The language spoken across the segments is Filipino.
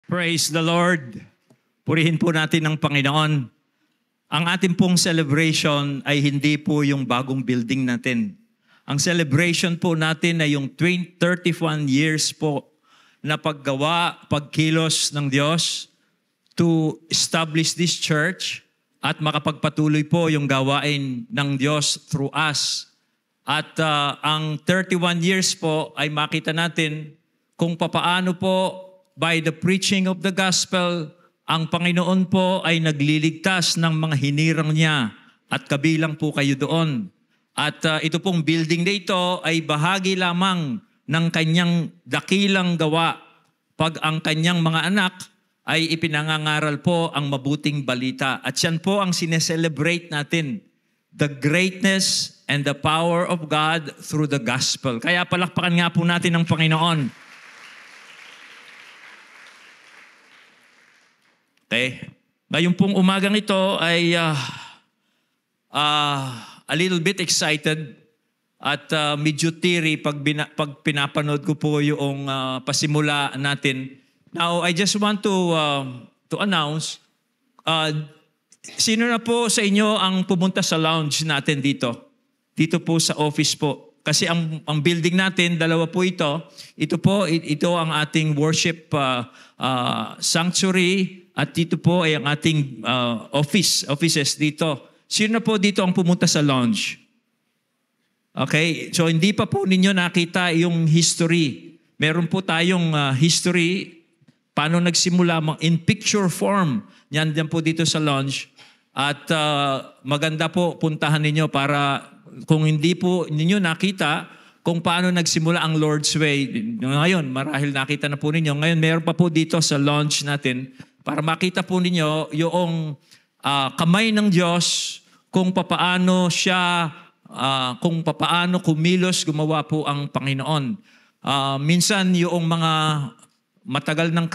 Praise the Lord. Purihin po natin ang Panginoon. Ang ating pong celebration ay hindi po yung bagong building natin. Ang celebration po natin ay yung 31 years po na paggawa, pagkilos ng Diyos to establish this church at makapagpatuloy po yung gawain ng Diyos through us. At ang 31 years po ay makita natin kung papaano po by the preaching of the gospel, ang Panginoon po ay nagliligtas ng mga hinirang niya at kabilang po kayo doon. At ito pong building na ito ay bahagi lamang ng kanyang dakilang gawa pag ang kanyang mga anak ay ipinangangaral po ang mabuting balita. At yan po ang sineselebrate natin, the greatness and the power of God through the gospel. Kaya palakpakan nga po natin ang Panginoon. Okay? Ngayon pong umagang ito ay a little bit excited at medyo teary pag pinapanood ko po yung pasimula natin. Now, I just want to announce, sino na po sa inyo ang pumunta sa lounge natin dito? Dito po sa office po. Kasi ang building natin, dalawa po ito. Ito ang ating worship sanctuary at dito po ay ang ating offices dito. Sino na po dito ang pumunta sa lounge? Okay? So hindi pa po ninyo nakita yung history. Meron po tayong history, paano nagsimula in picture form. Yan po dito sa lounge. At maganda po puntahan ninyo para kung hindi po ninyo nakita kung paano nagsimula ang Lord's Way. Ngayon, marahil nakita na po ninyo. Ngayon, meron pa po dito sa launch natin para makita po ninyo yung kamay ng Diyos kung papaano siya, kung papaano kumilos, gumawa po ang Panginoon. Minsan, yung mga matagal ng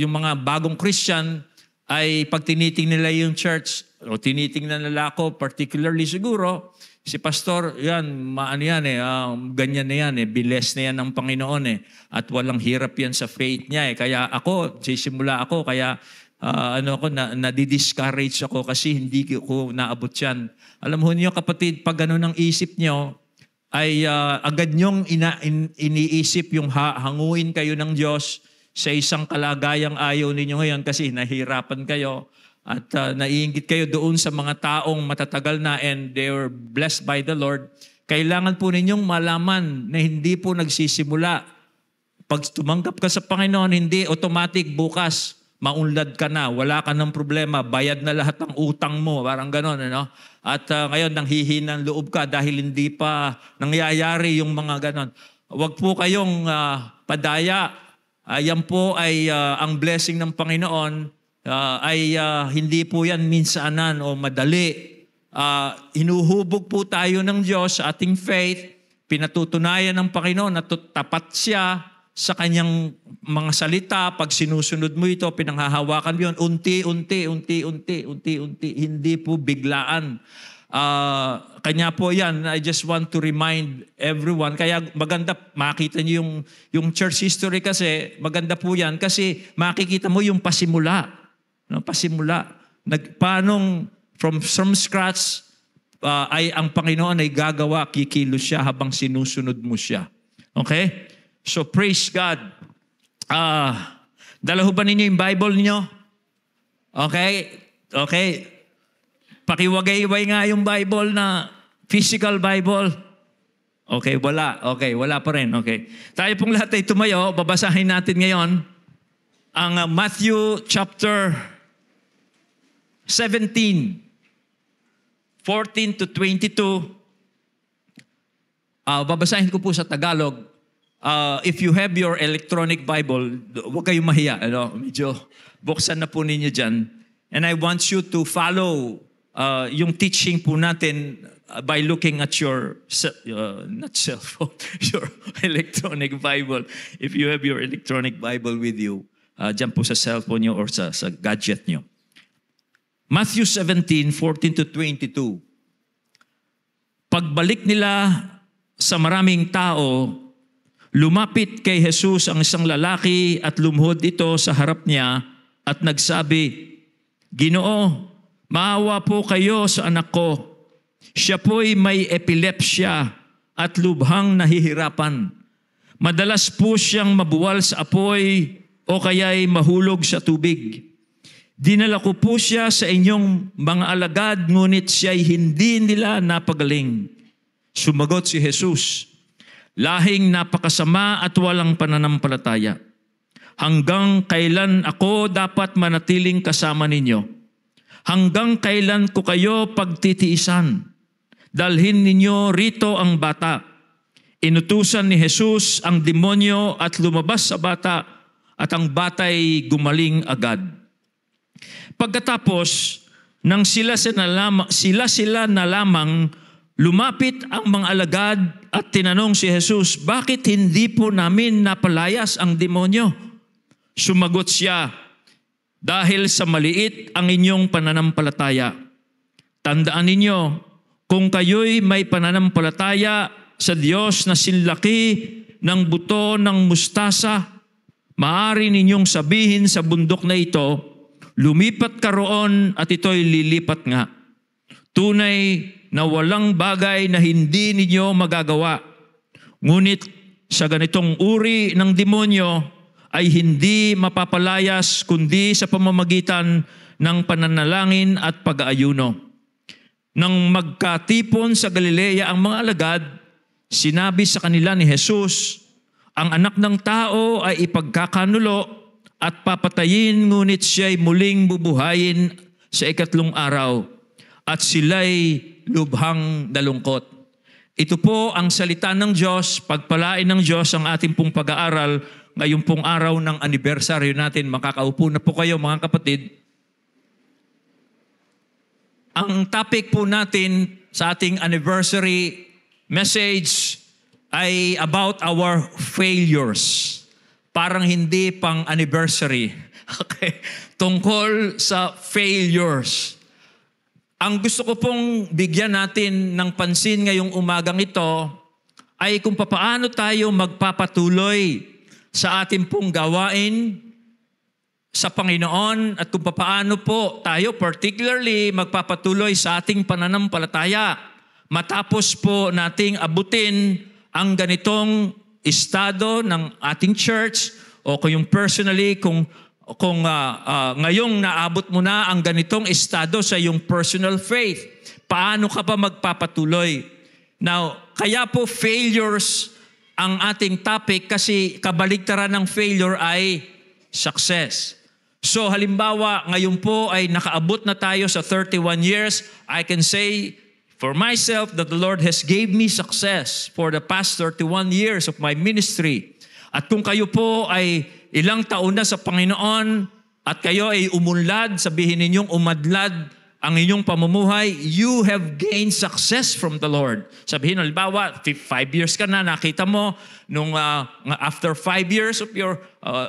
yung mga bagong Christian ay pag tinitingnan nila yung church o tinitingnan nila ako, particularly siguro, si pastor, yan, ganyan na yan biles na yan ng Panginoon at walang hirap yan sa faith niya Kaya ako, sisimula ako, kaya nadi-discourage ako kasi hindi ko naabot yan. Alam mo niyo kapatid, pag ganun ang isip niyo, ay agad niyong iniisip yung hanguin kayo ng Diyos sa isang kalagayang ayaw ninyo ngayon kasi nahirapan kayo. At naiinggit kayo doon sa mga taong matatagal na and they were blessed by the Lord. Kailangan po ninyong malaman na hindi po nagsisimula. Pag tumanggap ka sa Panginoon, hindi automatic bukas, maunlad ka na, wala ka ng problema, bayad na lahat ng utang mo, parang gano'n. At ngayon, nanghihinang loob ka dahil hindi pa nangyayari yung mga gano'n. Huwag po kayong padaya. Yan po ay ang blessing ng Panginoon. Hindi po yan minsanan o madali. Hinuhubog po tayo ng Diyos sa ating faith. Pinatutunayan ng Panginoon na tapat siya sa kanyang mga salita. Pag sinusunod mo ito, pinanghahawakan mo yun. Unti-unti. Hindi po biglaan. Kanya po yan, I just want to remind everyone. Kaya maganda, makita niyo yung church history kasi, maganda po yan kasi makikita mo yung pasimula. Pasimula. Paanong from scratch ay ang Panginoon ay gagawa, kikilos siya habang sinusunod mo siya. Okay? So praise God. Dala ho ba ninyo yung Bible niyo? Okay? Okay. Pakiwagay-iway nga yung Bible na physical Bible. Okay, wala. Okay, wala pa rin. Okay. Tayo pong lahat ay tumayo. Babasahin natin ngayon ang Matthew chapter 17, 14 to 22. Babasahin ko po sa Tagalog. If you have your electronic Bible, huwag kayong mahiya. Medyo buksan na po ninyo dyan. And I want you to follow yung teaching po natin by looking at your, not cell phone, your electronic Bible. If you have your electronic Bible with you, dyan po sa cellphone nyo or sa gadget nyo. Matthew 17, 14 to 22. Pagbalik nila sa maraming tao, Lumapit kay Jesus ang isang lalaki at lumuhod ito sa harap niya at nagsabi, "Ginoo, maawa po kayo sa anak ko. Siya po'y may epilepsya at lubhang nahihirapan. Madalas po siyang mabuwal sa apoy o kaya'y mahulog sa tubig. Dinala ko po siya sa inyong mga alagad, ngunit siya'y hindi nila napagaling." Sumagot si Jesus, "Lahing napakasama at walang pananampalataya. Hanggang kailan ako dapat manatiling kasama ninyo? Hanggang kailan ko kayo pagtitiisan? Dalhin ninyo rito ang bata." Inutusan ni Jesus ang demonyo at lumabas sa bata at ang bata'y gumaling agad. Pagkatapos nang sila na lamang, lumapit ang mga alagad at tinanong si Jesus, "Bakit hindi po namin napalayas ang demonyo?" Sumagot siya, "Dahil sa maliit ang inyong pananampalataya. Tandaan ninyo, kung kayo'y may pananampalataya sa Diyos na sinlaki ng buto ng mustasa, maaari ninyong sabihin sa bundok na ito, lumipat ka roon at ito'y lilipat nga. Tunay na walang bagay na hindi ninyo magagawa. Ngunit sa ganitong uri ng demonyo ay hindi mapapalayas kundi sa pamamagitan ng pananalangin at pag-aayuno." Nang magkatipon sa Galilea ang mga alagad, sinabi sa kanila ni Jesus, "Ang anak ng tao ay ipagkakanulo at papatayin, ngunit siya'y muling bubuhayin sa ikatlong araw." At sila'y lubhang nalungkot. Ito po ang salita ng Diyos. Pagpalain ng Diyos ang ating pong pag-aaral ngayon pong araw ng anibersaryo natin. Makakaupo na po kayo mga kapatid. Ang topic po natin sa ating anniversary message ay about our failures. Parang hindi pang anniversary. Okay? Tungkol sa failures. Ang gusto ko pong bigyan natin ng pansin ngayong umagang ito ay kung papaano tayo magpapatuloy sa ating pong gawain sa Panginoon at kung papaano po tayo particularly magpapatuloy sa ating pananampalataya matapos po nating abutin ang ganitong estado ng ating church o kung personally kung ngayong naabot mo na ang ganitong estado sa iyong personal faith, paano ka pa magpapatuloy? Now, kaya po failures ang ating topic kasi kabaligtaran ng failure ay success. So halimbawa, ngayon po ay nakaabot na tayo sa 31 years. I can say for myself that the Lord has gave me success for the past 31 years of my ministry. At kung kayo po ay ilang taon na sa Panginoon at kayo ay umunlad, sabihin ninyong umadlad ang inyong pamumuhay, you have gained success from the Lord. Sabihin, halimbawa, 5 years ka na, nakita mo, nung after 5 years of your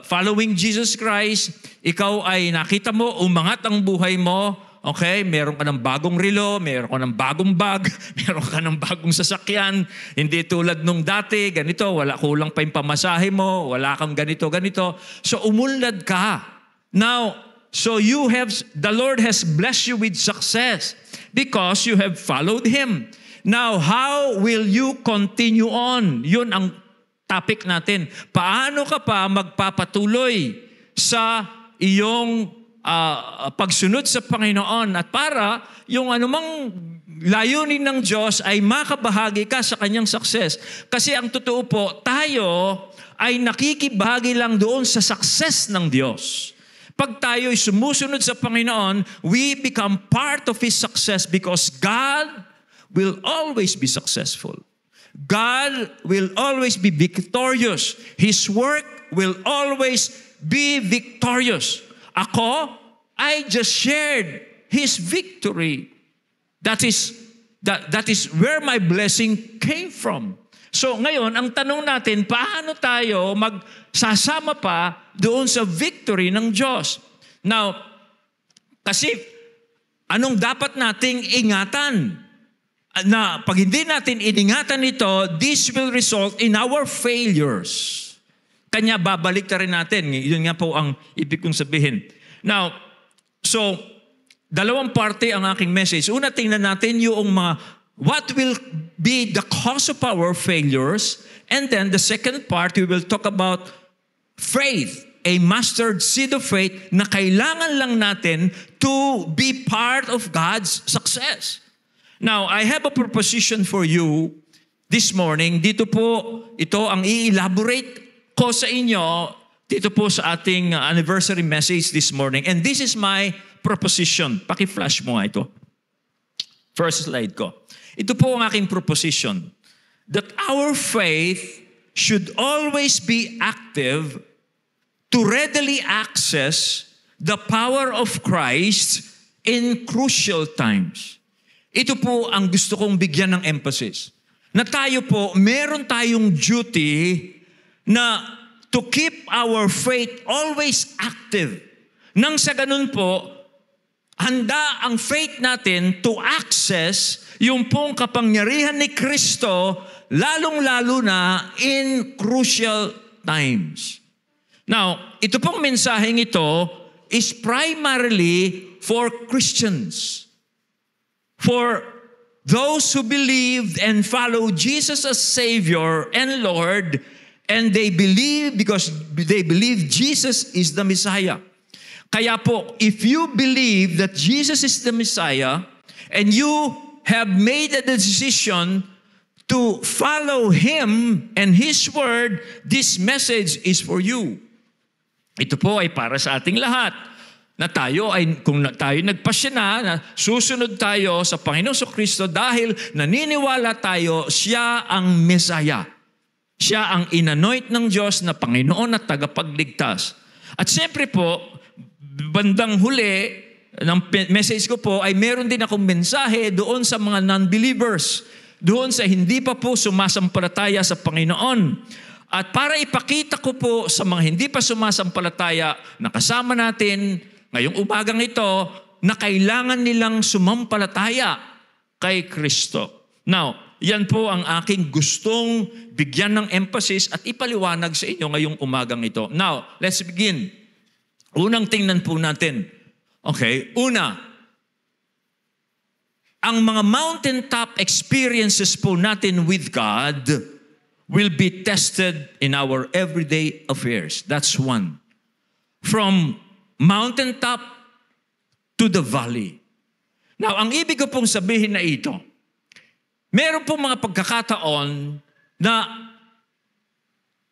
following Jesus Christ, ikaw ay nakita mo, umangat ang buhay mo, okay, meron ka ng bagong relo, meron ka ng bagong bag, meron ka ng bagong sasakyan, hindi tulad nung dati, ganito, wala kulang pa yung pamasahe mo, wala kang ganito. So umunlad ka. Now, so the Lord has blessed you with success because you have followed Him. Now, how will you continue on? Yun ang topic natin. Paano ka pa magpapatuloy sa iyong pagsunod sa Panginoon at para yung anumang layunin ng Diyos ay makabahagi ka sa kanyang success. Kasi ang totoo po, tayo ay nakikibahagi lang doon sa success ng Diyos. Pag tayo ay sumusunod sa Panginoon, we become part of His success because God will always be successful. God will always be victorious. His work will always be victorious. Ako, I just shared His victory. That is where my blessing came from. So ngayon, ang tanong natin, paano tayo magsasama pa doon sa victory ng Diyos? Now, kasi anong dapat nating ingatan? na pag hindi natin iningatan ito, this will result in our failures. Kanya babalik rin natin. Yun nga po ang ibig kong sabihin. Now, so, dalawang parte ang aking message. Una, tingnan natin yung what will be the cause of our failures. And then the second part, we will talk about faith, a mustard seed of faith na kailangan lang natin to be part of God's success. Now, I have a proposition for you this morning. Dito po, ito ang i-elaborate ko sa inyo dito po sa ating anniversary message this morning. And this is my proposition. Paki-flash mo nga ito. First slide ko. Ito po ang aking proposition. That our faith should always be active to readily access the power of Christ in crucial times. Ito po ang gusto kong bigyan ng emphasis. Na tayo po, meron tayong duty na to keep our faith always active. Nang sa ganun po, handa ang faith natin to access yung pong kapangyarihan ni Kristo, lalong-lalo na in crucial times. Now, ito pong mensaheng ito is primarily for Christians. For those who believed and follow Jesus as Savior and Lord, and they believe because they believe Jesus is the Messiah. Kaya po, if you believe that Jesus is the Messiah, and you have made a decision to follow Him and His Word, this message is for you. Ito po ay para sa ating lahat. Na tayo ay, kung tayo nagpasya na susunod tayo sa Panginoong Kristo dahil naniniwala tayo, Siya ang Messiah. Siya ang inanoint ng Diyos na Panginoon at tagapagligtas. At siyempre po, bandang huli ng message ko po ay meron din akong mensahe doon sa mga non-believers, doon sa hindi pa po sumasampalataya sa Panginoon. At para ipakita ko po sa mga hindi pa sumasampalataya na kasama natin ngayong umagang ito na kailangan nilang sumampalataya kay Kristo. Now, yan po ang aking gustong bigyan ng emphasis at ipaliwanag sa inyo ngayong umagang ito. Now, let's begin. Unang tingnan po natin. Okay, una, ang mga mountaintop experiences po natin with God will be tested in our everyday affairs. That's one. From mountaintop to the valley. Now, ang ibig ko pong sabihin na ito, meron pong mga pagkakataon na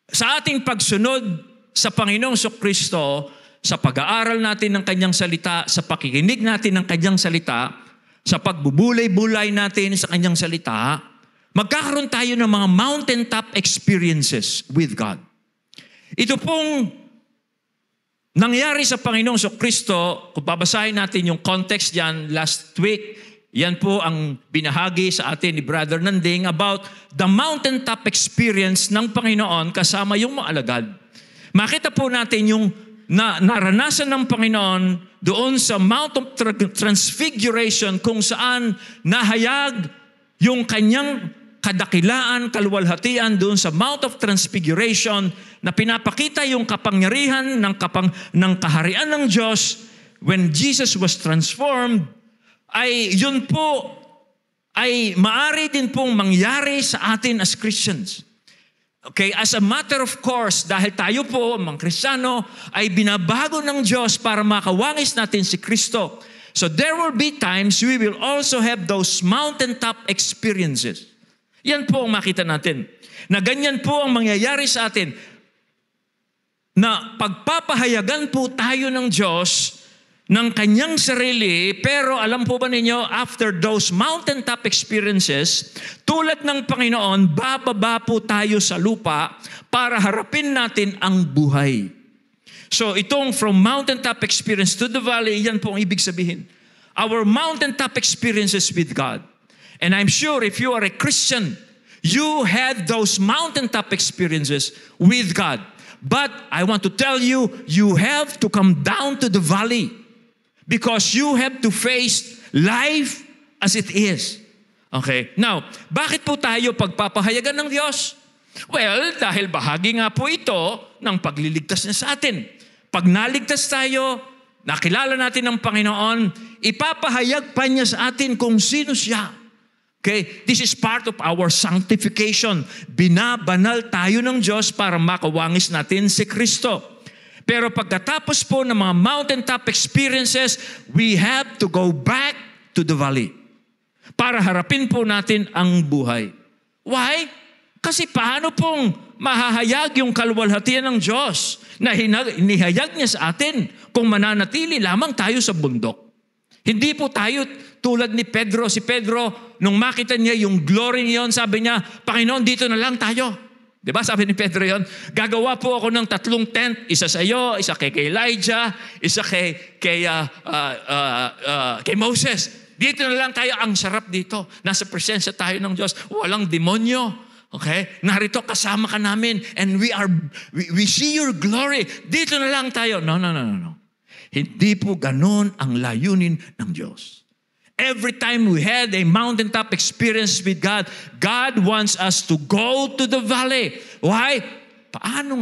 sa ating pagsunod sa Panginoong Kristo, sa pag-aaral natin ng Kanyang salita, sa pakikinig natin ng Kanyang salita, sa pagbubulay-bulay natin sa Kanyang salita, magkakaroon tayo ng mga mountaintop experiences with God. Ito pong nangyari sa Panginoong Kristo, kung babasahin natin yung context diyan last week, yan po ang binahagi sa atin ni Brother Nanding about the mountaintop experience ng Panginoon kasama yung mga alagad. Makita po natin yung naranasan ng Panginoon doon sa Mount of Transfiguration kung saan nahayag yung kanyang kadakilaan, kaluwalhatian doon sa Mount of Transfiguration na pinapakita yung kapangyarihan ng kaharian ng Diyos when Jesus was transformed, ay yun po ay maari din pong mangyari sa atin as Christians. Okay, as a matter of course, dahil tayo po, mga Kristiyano, ay binabago ng Diyos para makawangis natin si Kristo. So there will be times we will also have those mountaintop experiences. Yan po ang makita natin. Na ganyan po ang mangyayari sa atin. Na pagpapahayagan po tayo ng Diyos ng kanyang sarili, pero alam po ba ninyo, after those mountaintop experiences, tulad ng Panginoon, bababa po tayo sa lupa para harapin natin ang buhay. So itong from mountaintop experience to the valley, yan po ang ibig sabihin. Our mountaintop experiences with God. And I'm sure if you are a Christian, you had those mountaintop experiences with God. But I want to tell you, you have to come down to the valley because you have to face life as it is. Okay? Now, bakit po tayo pagpapahayagan ng Diyos? Well, dahil bahagi nga po ito ng pagliligtas niya sa atin. Pag naligtas tayo, nakilala natin ang Panginoon, ipapahayag pa niya sa atin kung sino siya. Okay? This is part of our sanctification. Binabanal tayo ng Diyos para makawangis natin si Kristo. Pero pagkatapos po ng mga mountaintop experiences, we have to go back to the valley para harapin po natin ang buhay. Why? Kasi paano pong mahahayag yung kaluwalhatian ng Diyos na inihayag niya sa atin kung mananatili lamang tayo sa bundok? Hindi po tayo tulad ni Pedro. Si Pedro, nung makita niya yung glory niyon, sabi niya, Panginoon, dito na lang tayo. Diba? Sabi ni Pedro yon, gagawa po ako ng 3 tent, isa sa iyo, isa kay Elijah, isa kay Moses. Dito na lang tayo, ang sarap dito. Nasa presensya tayo ng Diyos. Walang demonyo. Okay? Narito kasama ka namin and we see your glory. Dito na lang tayo. No. Hindi po ganon ang layunin ng Diyos. Every time we had a mountaintop experience with God, God wants us to go to the valley. Why? Paano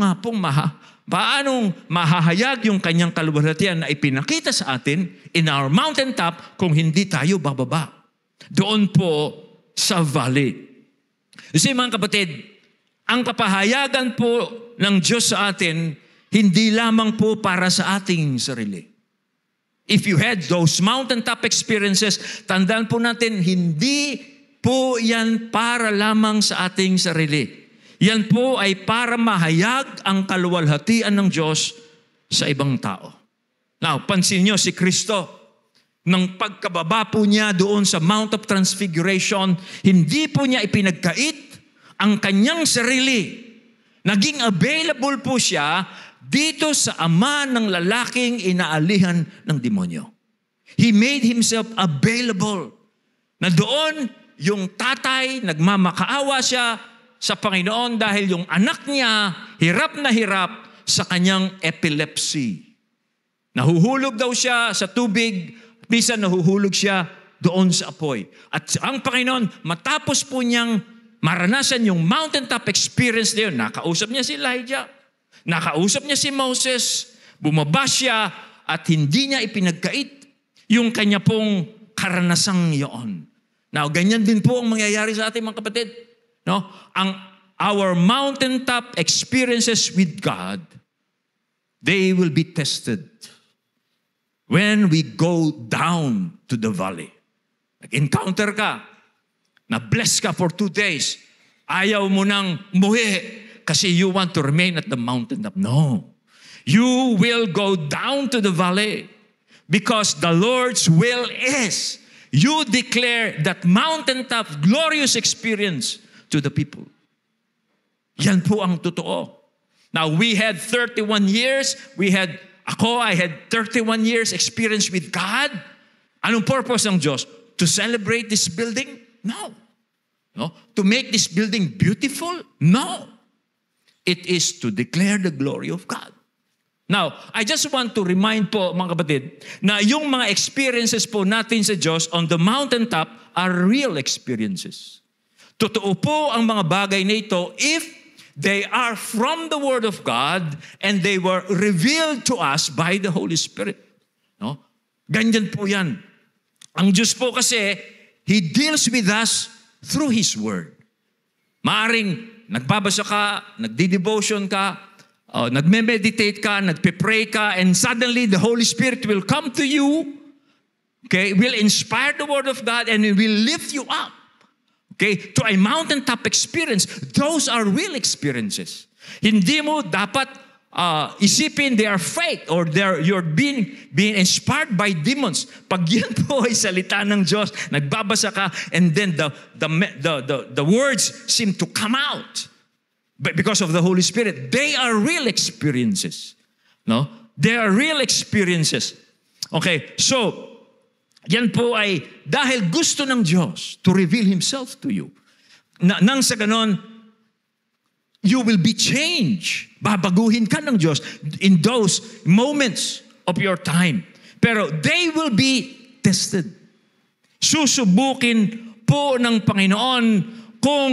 mahahayag yung kanyang kaluwalhatian na ipinakita sa atin in our mountaintop kung hindi tayo bababa? Doon po sa valley. Kasi mga kapatid, ang kapahayagan po ng Diyos sa atin, hindi lamang po para sa ating sarili. If you had those mountaintop experiences, tandaan po natin, hindi po yan para lamang sa ating sarili. Yan po ay para mahayag ang kaluwalhatian ng Diyos sa ibang tao. Now, pansin nyo si Kristo, nang pagkababa po niya doon sa Mount of Transfiguration, hindi po niya ipinagkait ang kanyang sarili. Naging available po siya dito sa ama ng lalaking inaalihan ng demonyo. He made himself available. Na doon, yung tatay, nagmamakaawa siya sa Panginoon dahil yung anak niya, hirap na hirap sa kanyang epilepsy. Nahuhulog daw siya sa tubig, minsan nahuhulog siya doon sa apoy. At ang Panginoon, matapos po niyang maranasan yung mountaintop experience na yun, nakausap niya si Elijah, nakausap niya si Moses, bumaba siya at hindi niya ipinagkait yung kanya pong karanasang iyon. Now, ganyan din po ang mangyayari sa ating mga kapatid. No? Our mountaintop experiences with God, they will be tested when we go down to the valley. Nag-encounter ka, na-bless ka for 2 days, ayaw mo nang umuwi, kasi you want to remain at the mountaintop. No. You will go down to the valley because the Lord's will is you declare that mountaintop glorious experience to the people. Yan po ang totoo. Now, we had 31 years. I had 31 years experience with God. Anong purpose ng Diyos? To celebrate this building? No. To make this building beautiful? No. It is to declare the glory of God. Now, I just want to remind po mga kapatid na yung mga experiences po natin sa Diyos on the mountaintop are real experiences. Totoo po ang mga bagay na ito if they are from the Word of God and they were revealed to us by the Holy Spirit. No? Ganyan po yan. Ang Diyos po kasi, He deals with us through His Word. Maaring nagbabasa ka, nagdi-devotion ka, nagme-meditate ka, nagpe-pray ka, and suddenly the Holy Spirit will come to you, okay, will inspire the Word of God, and it will lift you up, okay, to a mountaintop experience. Those are real experiences. Hindi mo dapat isipin they are fake or you're being inspired by demons. Pag yan po ay salita ng Diyos, nagbabasa ka, and then the words seem to come out because of the Holy Spirit. They are real experiences. No? They are real experiences. Okay, so yan po ay dahil gusto ng Diyos to reveal Himself to you. Nang sa ganon, you will be changed. Babaguhin ka ng Diyos in those moments of your time. Pero they will be tested. Susubukin po ng Panginoon kung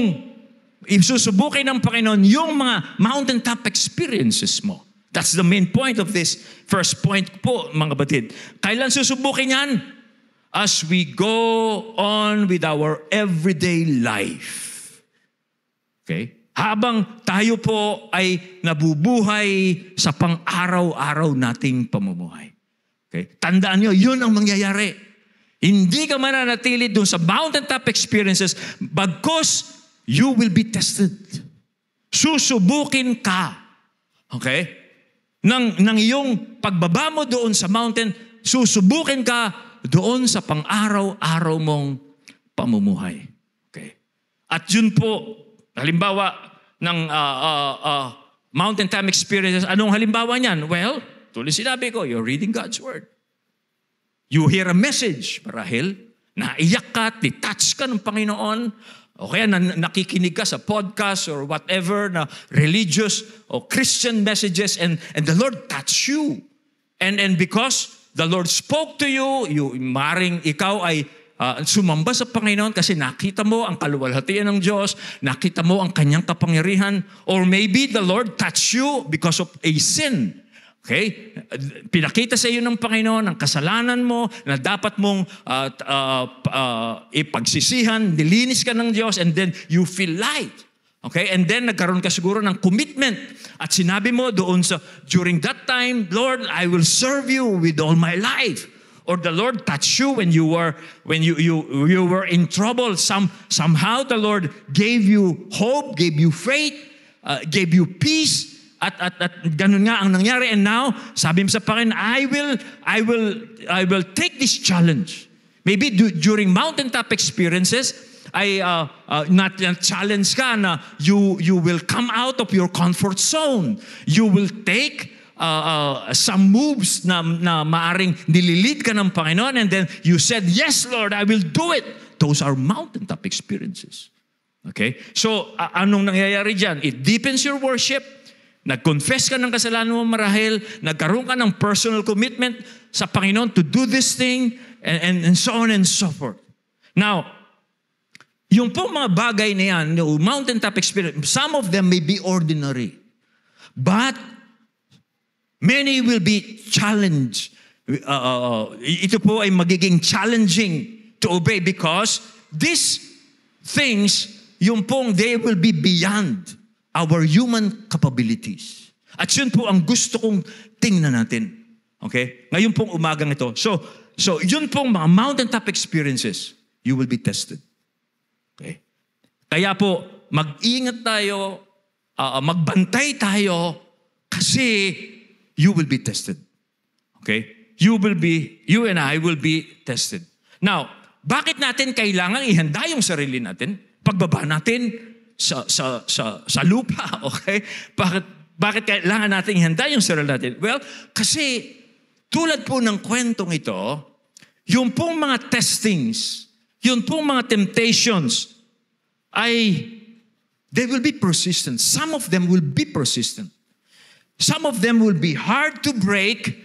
isusubukin ng Panginoon yung mga mountaintop experiences mo. That's the main point of this first point po, mga batid. Kailan susubukin yan? As we go on with our everyday life. Okay? Habang tayo po ay nabubuhay sa pang-araw-araw nating pamumuhay. Okay? Tandaan nyo, yun ang mangyayari. Hindi ka mananatili dun sa mountaintop experiences bagkus you will be tested. Susubukin ka. Okay? Nang iyong pagbaba mo doon sa mountain, susubukin ka doon sa pang-araw-araw mong pamumuhay. Okay? At yun po, halimbawa ng mountaintop experiences, anong halimbawa niyan? Well, tuloy sinabi ko, you're reading God's Word. You hear a message, marahil, naiyak ka, detach ka ng Panginoon, o kaya nakikinig ka sa podcast or whatever na religious or Christian messages and the Lord touched you. And because the Lord spoke to you, maring ikaw ay sumamba sa Panginoon kasi nakita mo ang kaluwalhatian ng Diyos, nakita mo ang kanyang kapangyarihan, or maybe the Lord touched you because of a sin. Okay? Pinakita sa iyo ng Panginoon ang kasalanan mo na dapat mong ipagsisihan, nilinis ka ng Diyos, and then you feel light. Okay? And then nagkaroon ka siguro ng commitment. At sinabi mo doon during that time, Lord, I will serve you with all my life. Or the Lord touched you when you were in trouble. Somehow the Lord gave you hope, gave you faith, gave you peace. At ganun nga ang nangyari. And now, sabi mo sa Panginoon, I will take this challenge. Maybe during mountaintop experiences, not challenge ka na you will come out of your comfort zone. You will take some moves na maaring nililead ka ng Panginoon, and then you said, yes, Lord, I will do it. Those are mountaintop experiences. Okay? So, anong nangyayari dyan? It deepens your worship. Nag-confess ka ng kasalanan mo marahil, nagkaroon ka ng personal commitment sa Panginoon to do this thing, and so on and so forth. Now, yung po mga bagay na yan, mountaintop experience, some of them may be ordinary. But, many will be challenged. Ito po ay magiging challenging to obey because these things, yung pong they will be beyond our human capabilities. At yun po ang gusto kong tingnan natin. Okay? Ngayon pong umagang ito. So yun pong mga mountaintop experiences, you will be tested. Okay? Kaya po, mag-ingat tayo, magbantay tayo, kasi you will be tested. Okay? You and I will be tested. Now, bakit natin kailangan ihanda yung sarili natin? Pagbaba natin sa lupa, okay? Bakit kailangan natin ihanda yung sarili natin? Well, kasi tulad po ng kwentong ito, yung pong mga testings, yung pong mga temptations, they will be persistent. Some of them will be persistent. Some of them will be hard to break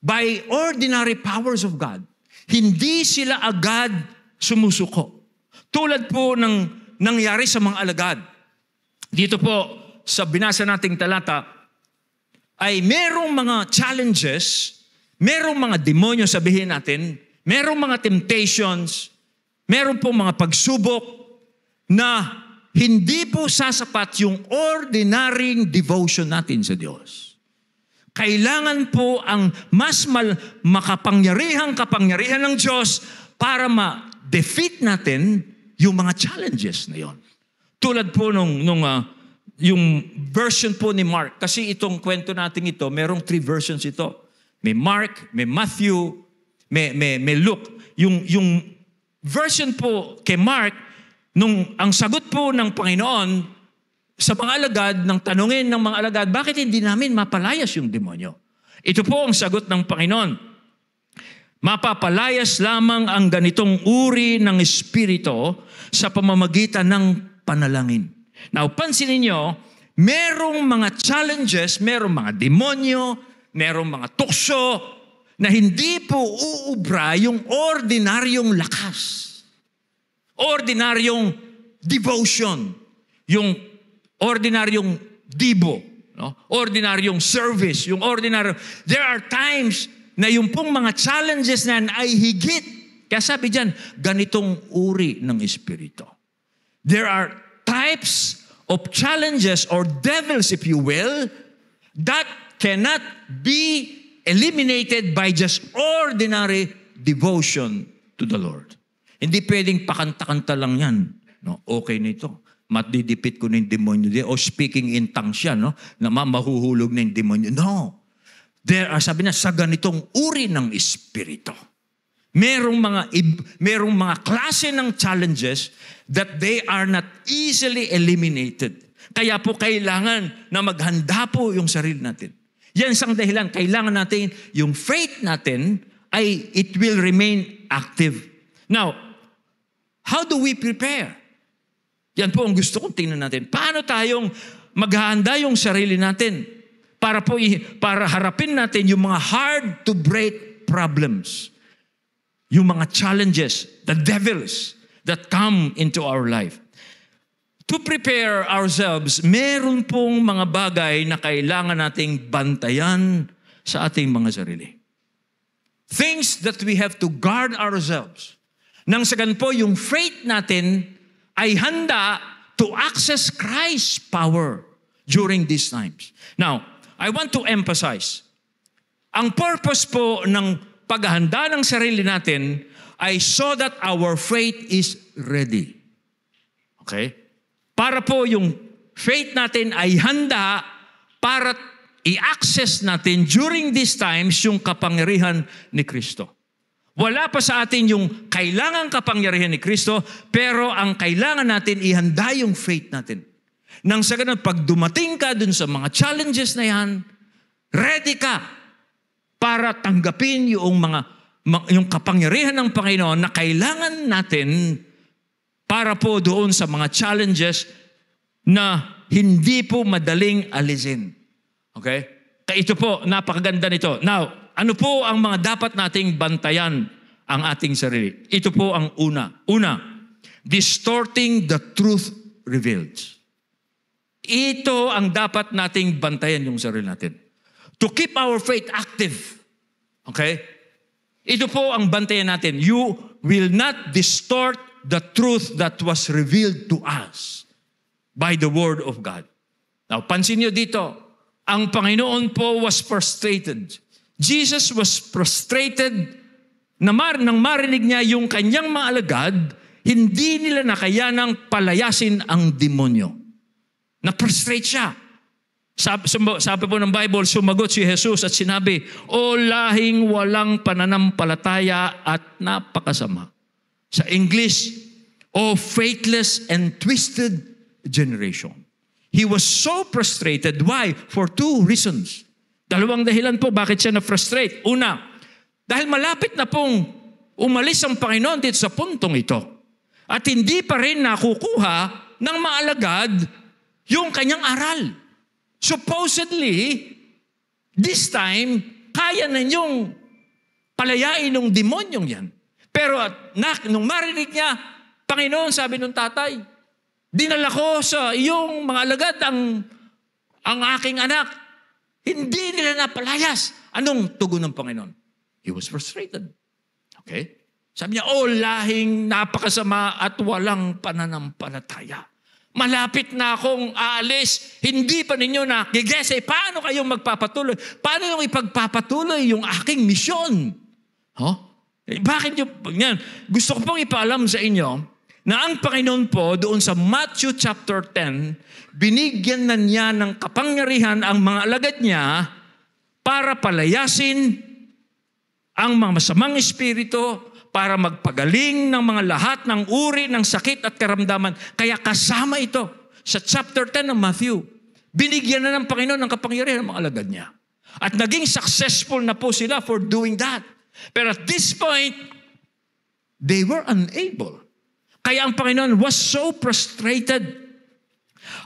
by ordinary powers of God. Hindi sila agad sumusuko. Tulad po ng nangyari sa mga alagad. Dito po, sa binasa nating talata, ay merong mga challenges, merong mga demonyo, sabihin natin, merong mga temptations, meron po mga pagsubok na hindi po sasapat yung ordinaryong devotion natin sa Diyos. Kailangan po ang mas makapangyarihang kapangyarihan ng Diyos para ma-defeat natin yung mga challenges na yon. Tulad po yung version po ni Mark. Kasi itong kwento natin ito, merong 3 versions ito. May Mark, may Matthew, may Luke. Yung version po kay Mark, ang sagot po ng Panginoon sa mga alagad, ng tanungin ng mga alagad, bakit hindi namin mapalayas yung demonyo? Ito po ang sagot ng Panginoon. Mapapalayas lamang ang ganitong uri ng espiritu sa pamamagitan ng panalangin. Now, pansinin nyo, merong mga challenges, merong mga demonyo, merong mga tukso, na hindi po uubra yung ordinaryong lakas. Ordinaryong devotion. Yung ordinaryong dibo. No? Ordinaryong service. There are times na yung pong mga challenges na ay higit. Kaya sabi dyan, ganitong uri ng Espiritu. There are types of challenges or devils, if you will, that cannot be eliminated by just ordinary devotion to the Lord. Hindi pwedeng pakanta-kanta lang yan. No? Okay na ito. Matidipit ko na yung demonyo. O speaking in tongues yan, no? Na mahuhulog na yung demonyo. No. There are, sabi na, sa ganitong uri ng Espiritu. Merong mga klase ng challenges that they are not easily eliminated. Kaya po kailangan na maghanda po yung sarili natin. Yan isang dahilan. Kailangan natin, yung faith natin ay it will remain active. Now, how do we prepare? Yan po ang gusto kong tingnan natin. Paano tayong maghahanda yung sarili natin para harapin natin yung mga hard to break problems. Yung mga challenges, the devils that come into our life. To prepare ourselves, meron pong mga bagay na kailangan nating bantayan sa ating mga sarili. Things that we have to guard ourselves. Nang sa ganun po, yung faith natin ay handa to access Christ's power during these times. Now, I want to emphasize, ang purpose po ng paghahanda ng sarili natin ay so that our faith is ready. Okay? Para po yung faith natin ay handa para i-access natin during these times yung kapangyarihan ni Kristo. Wala pa sa atin yung kailangang kapangyarihan ni Kristo, pero ang kailangan natin ihanda yung faith natin. Nang sa ganun, pag dumating ka dun sa mga challenges na yan, ready ka para tanggapin yung kapangyarihan ng Panginoon na kailangan natin para po doon sa mga challenges na hindi po madaling alisin. Okay? Kaya ito po, napakaganda nito. Now, ano po ang mga dapat nating bantayan ang ating sarili? Ito po ang una. Una, distorting the truth revealed. Ito ang dapat nating bantayan yung sarili natin. To keep our faith active. Okay? Ito po ang bantayan natin. You will not distort the truth that was revealed to us by the Word of God. Now, pansin niyo dito, ang Panginoon po was frustrated. Jesus was frustrated nang marinig niya yung kanyang mga alagad, hindi nila nakayanang palayasin ang demonyo. Na-frustrate siya. Sabi po ng Bible, sumagot si Jesus at sinabi, "O lahing walang pananampalataya at napakasama." Sa English, "O faithless and twisted generation." He was so frustrated. Why? For two reasons. Dalawang dahilan po bakit siya na-frustrate. Una, dahil malapit na pong umalis ang Panginoon dito sa puntong ito. At hindi pa rin nakukuha ng mga alagad yung kanyang aral. Supposedly, this time, kaya na niyong palayain ng demonyong yan. Pero nung marinig niya, Panginoon, sabi ng tatay, dinala ko sa iyong mga alagad ang aking anak. Hindi nila napalayas. Anong tugon ng Panginoon? He was frustrated. Okay? Sabi niya, "O lahing napakasama at walang pananampalataya. Malapit na akong aalis, hindi pa ninyo nakigese. Paano kayong magpapatuloy? Paano yung ipagpapatuloy yung aking misyon?" Huh? Bakit nyo? Yan. Gusto ko pong ipaalam sa inyo na ang Panginoon po doon sa Matthew chapter 10, binigyan na niya ng kapangyarihan ang mga alagad niya para palayasin ang mga masamang espiritu, para magpagaling ng mga lahat ng uri ng sakit at karamdaman. Kaya kasama ito sa chapter 10 ng Matthew. Binigyan na ng Panginoon ng kapangyarihan ng mga alagad niya. At naging successful na po sila for doing that. Pero at this point, they were unable. Kaya ang Panginoon was so frustrated.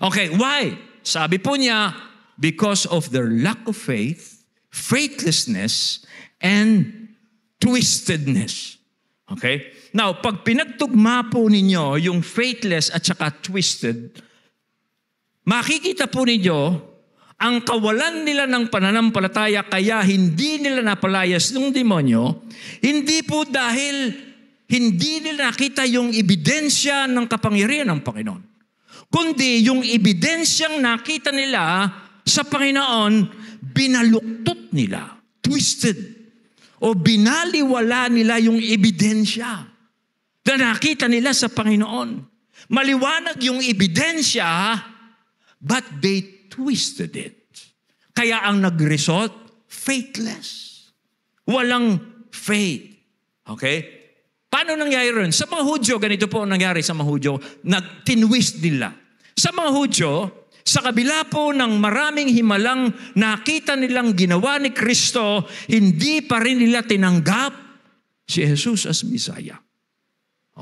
Okay, why? Sabi po niya, because of their lack of faith, faithlessness, and twistedness. Okay? Now, pag pinagtugma po ninyo yung faithless at saka twisted, makikita po ninyo ang kawalan nila ng pananampalataya kaya hindi nila napalayas ng demonyo, hindi po dahil hindi nila nakita yung ebidensya ng kapangyarihan ng Panginoon. Kundi yung ebidensyang nakita nila sa Panginoon, binaluktot nila, twisted, o binaliwala nila yung ebidensya na nakita nila sa Panginoon. Maliwanag yung ebidensya, but they twisted it. Kaya ang nag-result, faithless. Walang faith. Okay? Paano nangyari rin? Sa mga Hudyo, ganito po ang nangyari sa mga Hudyo, tinwist nila. Sa mga Hudyo, sa kabila po ng maraming himalang nakita nilang ginawa ni Kristo, hindi pa rin nila tinanggap si Jesus as Messiah.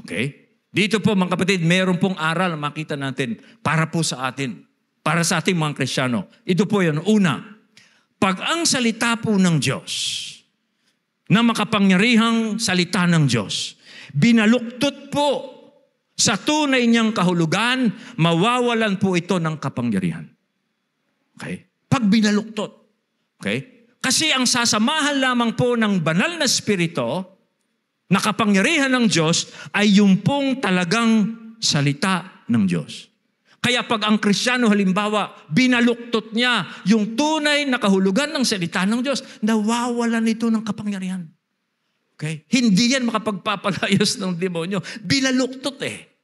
Okay? Dito po mga kapatid, meron pong aral na makita natin para po sa atin, para sa ating mga Kristiyano. Ito po yun. Una, pag ang salita po ng Diyos, na makapangyarihang salita ng Diyos, binaluktot po sa tunay niyang kahulugan, mawawalan po ito ng kapangyarihan. Okay? Pag binaluktot. Okay? Kasi ang sasamahan lamang po ng banal na spirito, na kapangyarihan ng Diyos, ay yung pong talagang salita ng Diyos. Kaya pag ang Kristiyano halimbawa, binaluktot niya yung tunay na kahulugan ng salita ng Diyos, nawawalan ito ng kapangyarihan. Okay? Hindi yan makapagpapalayas ng demonyo. Binaluktot eh.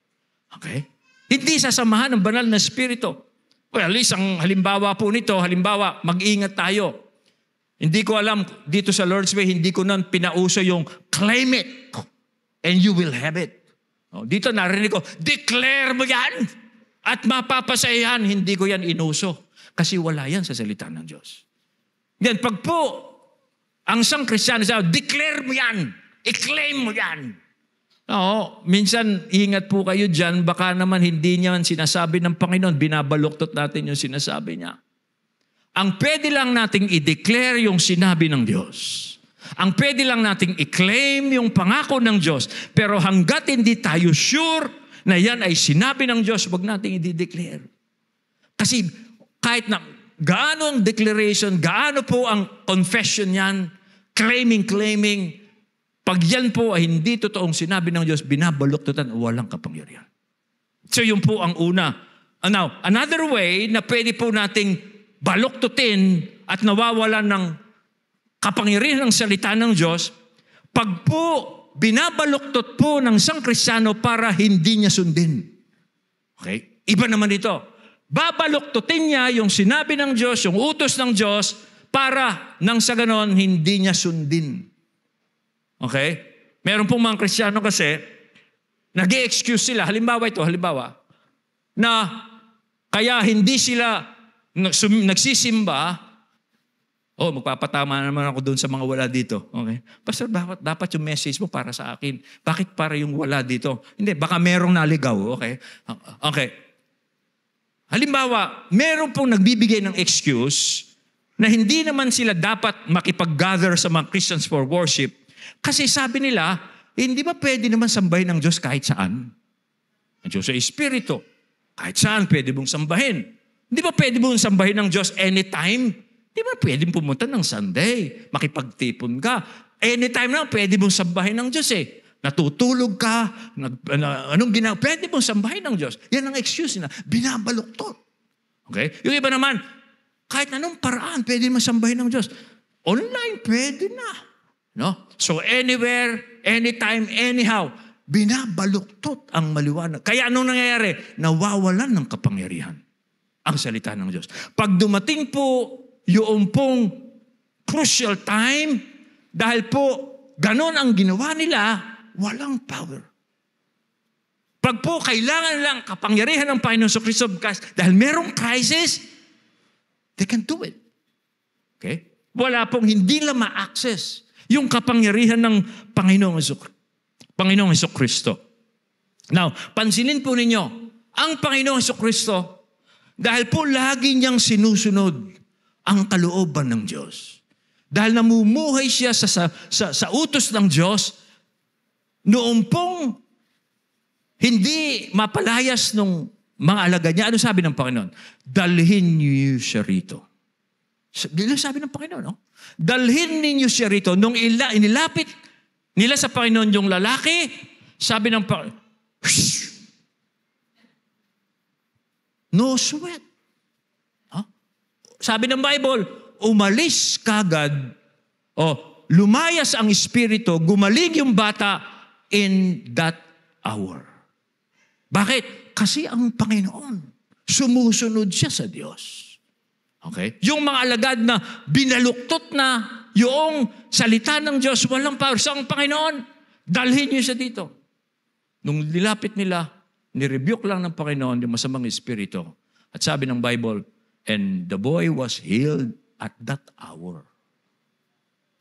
Okay? Hindi sasamahan ng banal na spirito. Well, isang halimbawa po nito, halimbawa, mag-ingat tayo. Hindi ko alam, dito sa Lord's Way, hindi ko nun pinauso yung claim it and you will have it. Dito narinig ko, declare mo yan! At mapapasayahan, hindi ko yan inuso. Kasi wala yan sa salita ng Diyos. Yan, pag po, ang isang Kristiyano sabi, declare mo yan, i-claim mo yan. Oo, minsan, ingat po kayo dyan, baka naman hindi niya sinasabi ng Panginoon, binabaluktot natin yung sinasabi niya. Ang pwede lang nating i-declare yung sinabi ng Diyos. Ang pwede lang nating i-claim yung pangako ng Diyos. Pero hanggat hindi tayo sure na yan ay sinabi ng Diyos, wag nating i-declare. Kasi kahit na gaano ang declaration, gaano po ang confession yan, claiming, pag yan po ay hindi totoong sinabi ng Diyos, binabaluktutan, walang kapangyarihan. So yun po ang una. Now, another way na pwede po nating baluktutin at nawawalan ng kapangyarihan ng salita ng Diyos, pag po binabaluktot po ng isang Kristiyano para hindi niya sundin. Okay? Iba naman ito. Babaluktutin niya yung sinabi ng Diyos, yung utos ng Diyos, para nang sa ganon, hindi niya sundin. Okay? Meron pong mga Kristiyano kasi, nag-i-excuse sila. Halimbawa, na kaya hindi sila nagsisimba. Magpapatama naman ako doon sa mga wala dito. Okay? Pastor, dapat yung message mo para sa akin. Bakit para yung wala dito? Hindi, baka merong naligaw. Okay? Okay. Halimbawa, meron pong nagbibigay ng excuse na hindi naman sila dapat makipag-gather sa mga Christians for worship kasi sabi nila, hindi ba pwede naman sambahin ng Diyos kahit saan? Ang Diyos ay Espiritu. Kahit saan pwede mong sambahin. Hindi ba pwede mong sambahin ng Diyos anytime? Di ba pwede pumunta ng Sunday, makipagtipon ka. Anytime na pwede mong sambahin ng Diyos eh. Natutulog ka, anong ginagawa, pwede mong sambahin ng Diyos. Yan ang excuse na, binabaluktot. Okay? Yung iba naman, kahit anong paraan, pwede mong sambahin ng Diyos. Online, pwede na. No? So anywhere, anytime, anyhow, binabaluktot ang maliwanag. Kaya anong nangyayari? Nawawalan ng kapangyarihan ang salita ng Diyos. Pag dumating po yung pong crucial time, dahil po ganon ang ginawa nila, walang power. Pag po kailangan lang kapangyarihan ng Panginoon sa Kristo, dahil merong crisis, they can do it. Okay? Wala pong hindi lang ma-access yung kapangyarihan ng Panginoong Jesucristo. Now, pansinin po ninyo, ang Panginoong Jesucristo, dahil po lagi niyang sinusunod ang kalooban ng Diyos. Dahil namumuhay siya sa utos ng Diyos, noong pong hindi mapalayas nung mga alagad niya, ano sabi ng Panginoon? Dalhin niyo siya rito. Sabi ng Panginoon, no? Dalhin ninyo siya rito. Nung inilapit nila sa Panginoon yung lalaki, sabi ng Panginoon, no sweat. Huh? Sabi ng Bible, umalis kagad, lumayas ang espiritu, gumaling yung bata in that hour. Bakit? Kasi ang Panginoon, sumusunod siya sa Diyos. Okay? Yung mga alagad na binaluktot na yung salita ng Diyos, walang power sa Panginoon, dalhin niyo siya dito. Nung nilapit nila, nirebuke lang ng Panginoon yung masamang espiritu. At sabi ng Bible, and the boy was healed at that hour.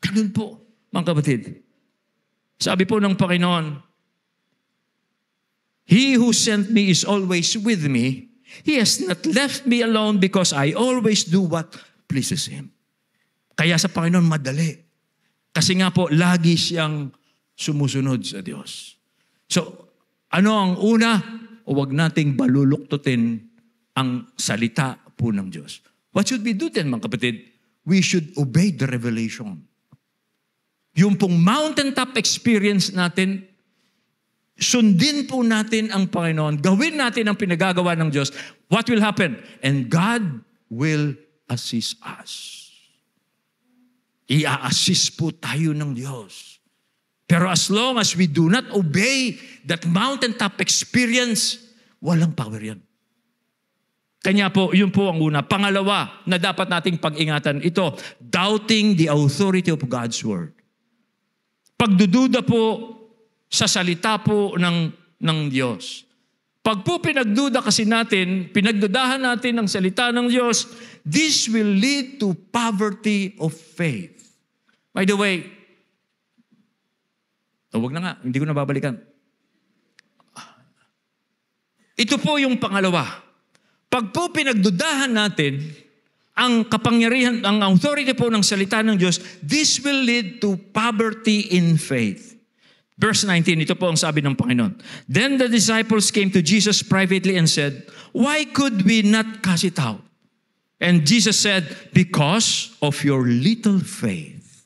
Ganun po, mga kapatid. Sabi po ng Panginoon, He who sent me is always with me. He has not left me alone because I always do what pleases Him. Kaya sa Panginoon, madali. Kasi nga po, lagi siyang sumusunod sa Diyos. So, ano ang una? Huwag nating baluluktutin ang salita po ng Diyos. What should we do then, mga kapatid? We should obey the revelation. Yung pong mountaintop experience natin, sundin po natin ang Panginoon. Gawin natin ang pinagagawa ng Diyos. What will happen? And God will assist us. I-assist po tayo ng Diyos. Pero as long as we do not obey that mountaintop experience, walang power yan. Kanya po, yun po ang una. Pangalawa na dapat nating pag-ingatan, ito, doubting the authority of God's Word. Pagdududa po sa salita po ng Diyos. Pag po pinagduda kasi natin, pinagdudahan natin ang salita ng Diyos, this will lead to poverty of faith. By the way, wag na nga, hindi ko na babalikan. Ito po yung pangalawa. Pag po pinagdudahan natin ang kapangyarihan, ang authority po ng salita ng Diyos, this will lead to poverty in faith. Verse 19, ito po ang sabi ng Panginoon. Then the disciples came to Jesus privately and said, why could we not cast it out? And Jesus said, because of your little faith.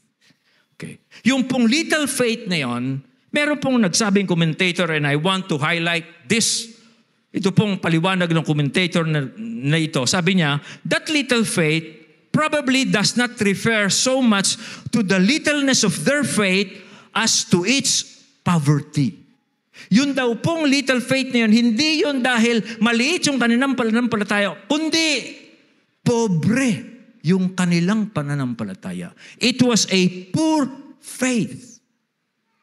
Okay. Yung pong little faith na yon, meron pong nagsabing commentator, and I want to highlight this. Ito pong paliwanag ng commentator na ito. Sabi niya, that little faith probably does not refer so much to the littleness of their faith as to its poverty. Yun daw pong little faith na yun, hindi yun dahil maliit yung kanilang pananampalataya, kundi pobre yung kanilang pananampalataya. It was a poor faith.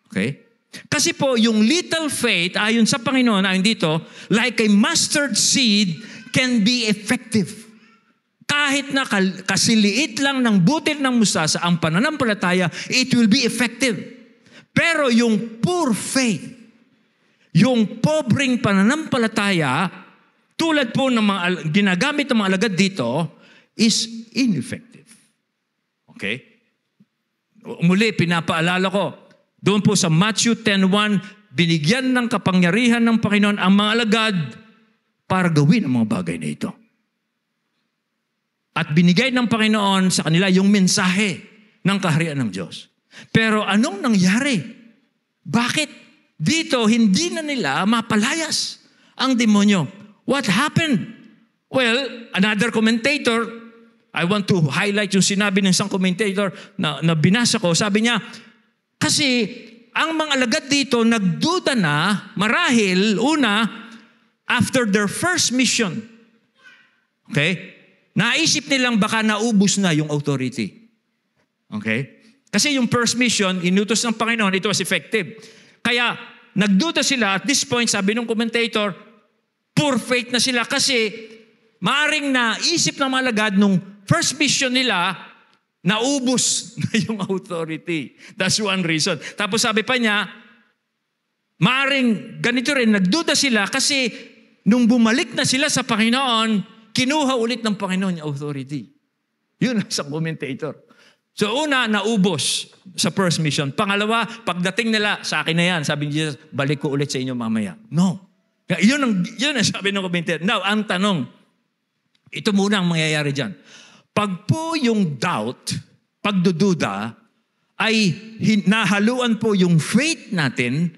Okay? Kasi po, yung little faith, ayon sa Panginoon, ayon dito, like a mustard seed can be effective. Kahit na kasiliit lang ng butil ng mustasa, ang pananampalataya, it will be effective. Pero yung poor faith, yung pobreng pananampalataya, tulad po ng mga ginagamit ng mga alagad dito, is ineffective. Okay? Muli, pinapaalala ko, doon po sa Matthew 10:1, binigyan ng kapangyarihan ng Panginoon ang mga alagad para gawin ang mga bagay na ito. At binigay ng Panginoon sa kanila yung mensahe ng kaharian ng Diyos. Pero anong nangyari? Bakit dito hindi na nila mapalayas ang demonyo? What happened? Well, another commentator, I want to highlight yung sinabi ng isang commentator na binasa ko. Sabi niya, kasi ang mga alagad dito nagduda na marahil una after their first mission. Okay? Naisip nilang baka naubos na yung authority. Okay? Kasi yung first mission, inutos ng Panginoon, it was effective. Kaya, nagduda sila, at this point, sabi ng commentator, poor faith na sila kasi maaring naisip ng mga alagad nung first mission nila, naubos na yung authority. That's one reason. Tapos sabi pa niya, maaring ganito rin, nagduda sila kasi nung bumalik na sila sa Panginoon, kinuha ulit ng Panginoon yung authority. Yun ang isang commentator. So una, naubos sa first mission. Pangalawa, pagdating nila, sa akin na yan, sabi ni Jesus, balik ko ulit sa inyo mamaya. No. Yun ang sabi ng commentator. Now, ang tanong, ito muna ang mangyayari dyan. Pag po yung doubt, pagdududa, ay nahaluan po yung faith natin,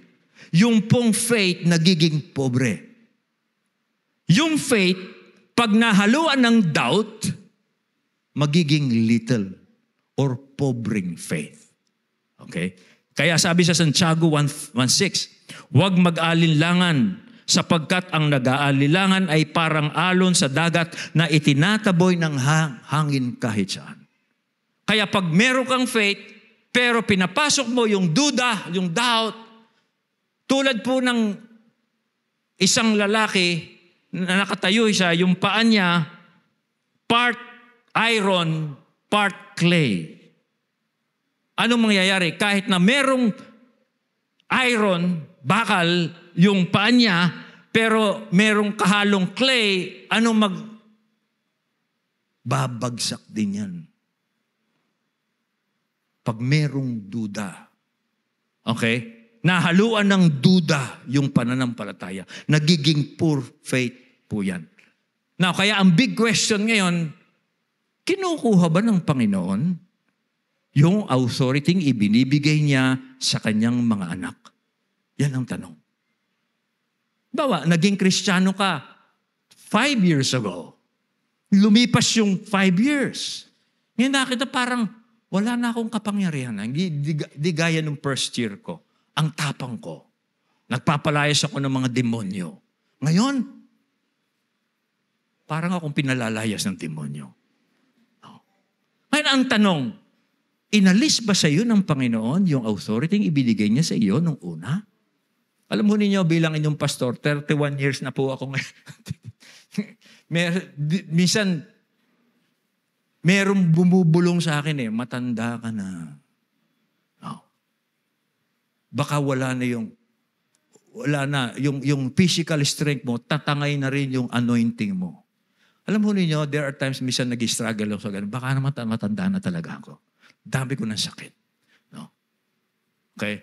yung pong faith nagiging pobre. Yung faith, pag nahaluan ng doubt, magiging little or pobreng faith. Okay? Kaya sabi sa Santiago 1:6, huwag mag-alinlangan sapagkat ang nag-aalilangan ay parang alon sa dagat na itinataboy ng hangin kahit saan. Kaya pag meron kang faith, pero pinapasok mo yung duda, yung doubt, tulad po ng isang lalaki na nakatayo siya, yung paa niya, part iron, part clay. Anong mangyayari? Kahit na merong iron, bakal, yung paa niya, pero merong kahalong clay, babagsak din yan. Pag merong duda. Okay? Nahaluan ng duda yung pananampalataya. Nagiging poor faith po yan. Now, kaya ang big question ngayon, kinukuha ba ng Panginoon yung authority ibinibigay niya sa kanyang mga anak? Yan ang tanong. Bawa, naging Kristiyano ka 5 years ago. Lumipas yung 5 years. Ngayon nakita parang wala na akong kapangyarihan. Di gaya nung first year ko. Ang tapang ko. Nagpapalayas ako ng mga demonyo. Ngayon, parang akong pinalalayas ng demonyo. Ngayon ang tanong, inalis ba sa iyo ng Panginoon yung authority ibinigay niya sa iyo nung una? Alam mo ninyo, bilang inyong pastor, 31 years na po ako ngayon. Minsan, merong bumubulong sa akin matanda ka na. Oh. Baka wala na yung physical strength mo, tatangay na rin yung anointing mo. Alam mo ninyo, there are times minsan nag-struggle ako sa ganun. Baka naman matanda na talaga ako. Dami ko ng sakit. No? Okay?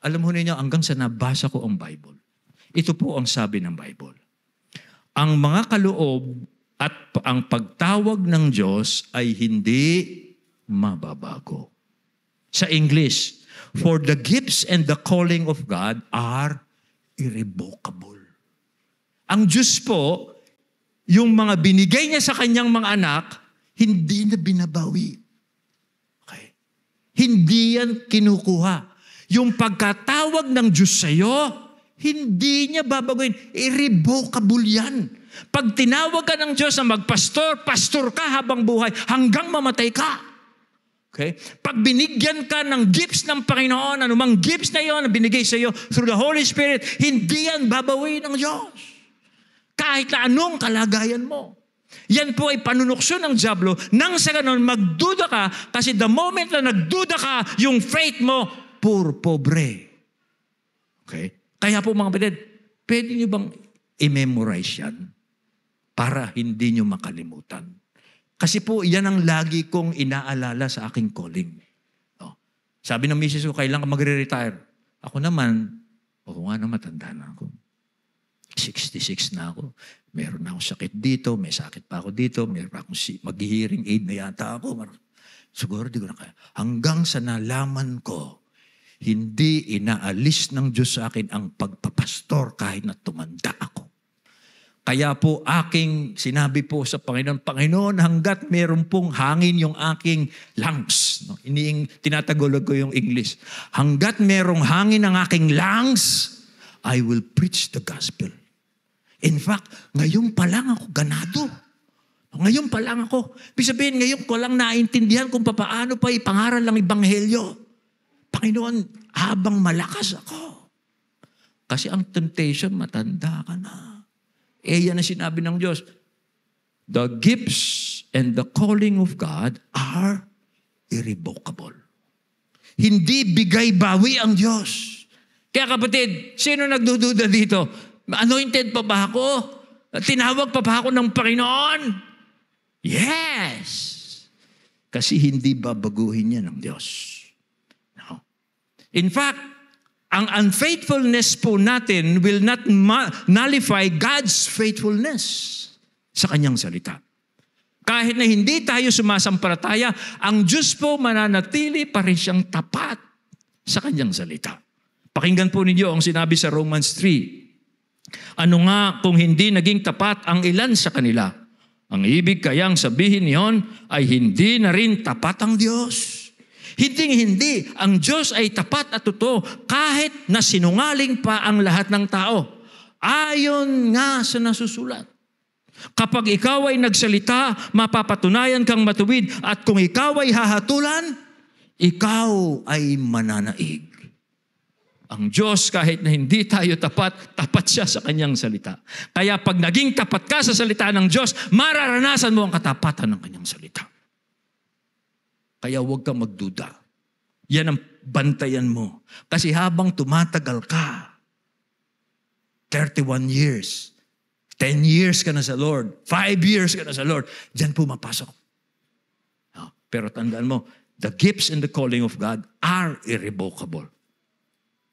Alam mo ninyo, hanggang sa nabasa ko ang Bible. Ito po ang sabi ng Bible. Ang mga kaloob at ang pagtawag ng Diyos ay hindi mababago. Sa English, for the gifts and the calling of God are irrevocable. Ang Diyos po, yung mga binigay niya sa kanyang mga anak, hindi na binabawi. Okay? Hindi yan kinukuha. Yung pagkatawag ng Diyos sa iyo, hindi niya babaguhin. Irrevocable yan. Pag tinawag ka ng Diyos na magpastor, pastor ka habang buhay, hanggang mamatay ka. Okay? Pag binigyan ka ng gifts ng Panginoon, anumang gifts na yon na binigay sa iyo through the Holy Spirit, hindi yan babawi ng Diyos. Kahit na anong kalagayan mo. Yan po ay panunukso ng dyablo nang sa ganon magduda ka kasi the moment na nagduda ka, yung faith mo, pobre. Okay? Kaya po mga kapatid, pwede nyo bang i-memorize yan para hindi nyo makalimutan? Kasi po, yan ang lagi kong inaalala sa aking calling. No? Sabi ng misis ko, kailan ka magre-retire? Ako naman, oo nga na, matanda na ako. 66 na ako. Meron na akong sakit dito, may sakit pa ako dito, meron pa akong mag-hearing aid na yata ako. Siguro di ko na kaya. Hanggang sa nalaman ko, hindi inaalis ng Diyos sa akin ang pagpapastor kahit na tumanda ako. Kaya po aking sinabi po sa Panginoon, Panginoon, hanggat meron pong hangin yung aking lungs. No? Tinatagulog ko yung English. Hanggat merong hangin ang aking lungs, I will preach the gospel. In fact, ngayon pa lang ako ganado. Ngayon pa lang ako. Ibig sabihin, ngayon ko lang naintindihan kung paano pa ipangaral ng Ebanghelyo. Panginoon, habang malakas ako. Kasi ang temptation, matanda ka na. Yan ang sinabi ng Diyos. The gifts and the calling of God are irrevocable. Hindi bigay-bawi ang Diyos. Kaya kapatid, sino nagdududa dito? Anointed pa ba ako? Tinawag pa ba ako ng Panginoon? Yes! Kasi hindi babaguhin yan ng Diyos. No. In fact, ang unfaithfulness po natin will not nullify God's faithfulness sa kanyang salita. Kahit na hindi tayo sumasampalataya, ang Diyos po mananatili pa rin siyang tapat sa kanyang salita. Pakinggan po ninyo ang sinabi sa Romans 3. Ano nga kung hindi naging tapat ang ilan sa kanila? Ang ibig kayang sabihin niyon ay hindi na rin tapat ang Diyos. Hindi, ang Diyos ay tapat at totoo kahit na sinungaling pa ang lahat ng tao. Ayon nga sa nasusulat. Kapag ikaw ay nagsalita, mapapatunayan kang matuwid at kung ikaw ay hahatulan, ikaw ay mananaig. Ang Diyos kahit na hindi tayo tapat, tapat siya sa kanyang salita. Kaya pag naging tapat ka sa salita ng Diyos, mararanasan mo ang katapatan ng kanyang salita. Kaya huwag kang magduda. Yan ang bantayan mo. Kasi habang tumatagal ka, 31 years, 10 years ka na sa Lord, 5 years ka na sa Lord, diyan pumapasok. Pero tandaan mo, the gifts and the calling of God are irrevocable.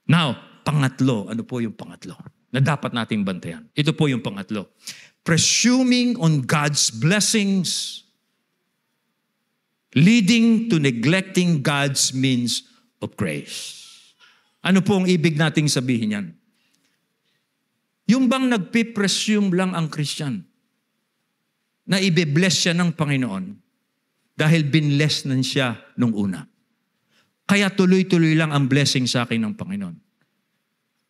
Now, pangatlo, ano po yung pangatlo na dapat nating bantayan? Ito po yung pangatlo. Presuming on God's blessings leading to neglecting God's means of grace. Ano po ang ibig nating sabihin yan? Yung bang nagpipresume lang ang Christian na ibe-bless siya ng Panginoon dahil binless na siya nung una. Kaya tuloy-tuloy lang ang blessing sa akin ng Panginoon.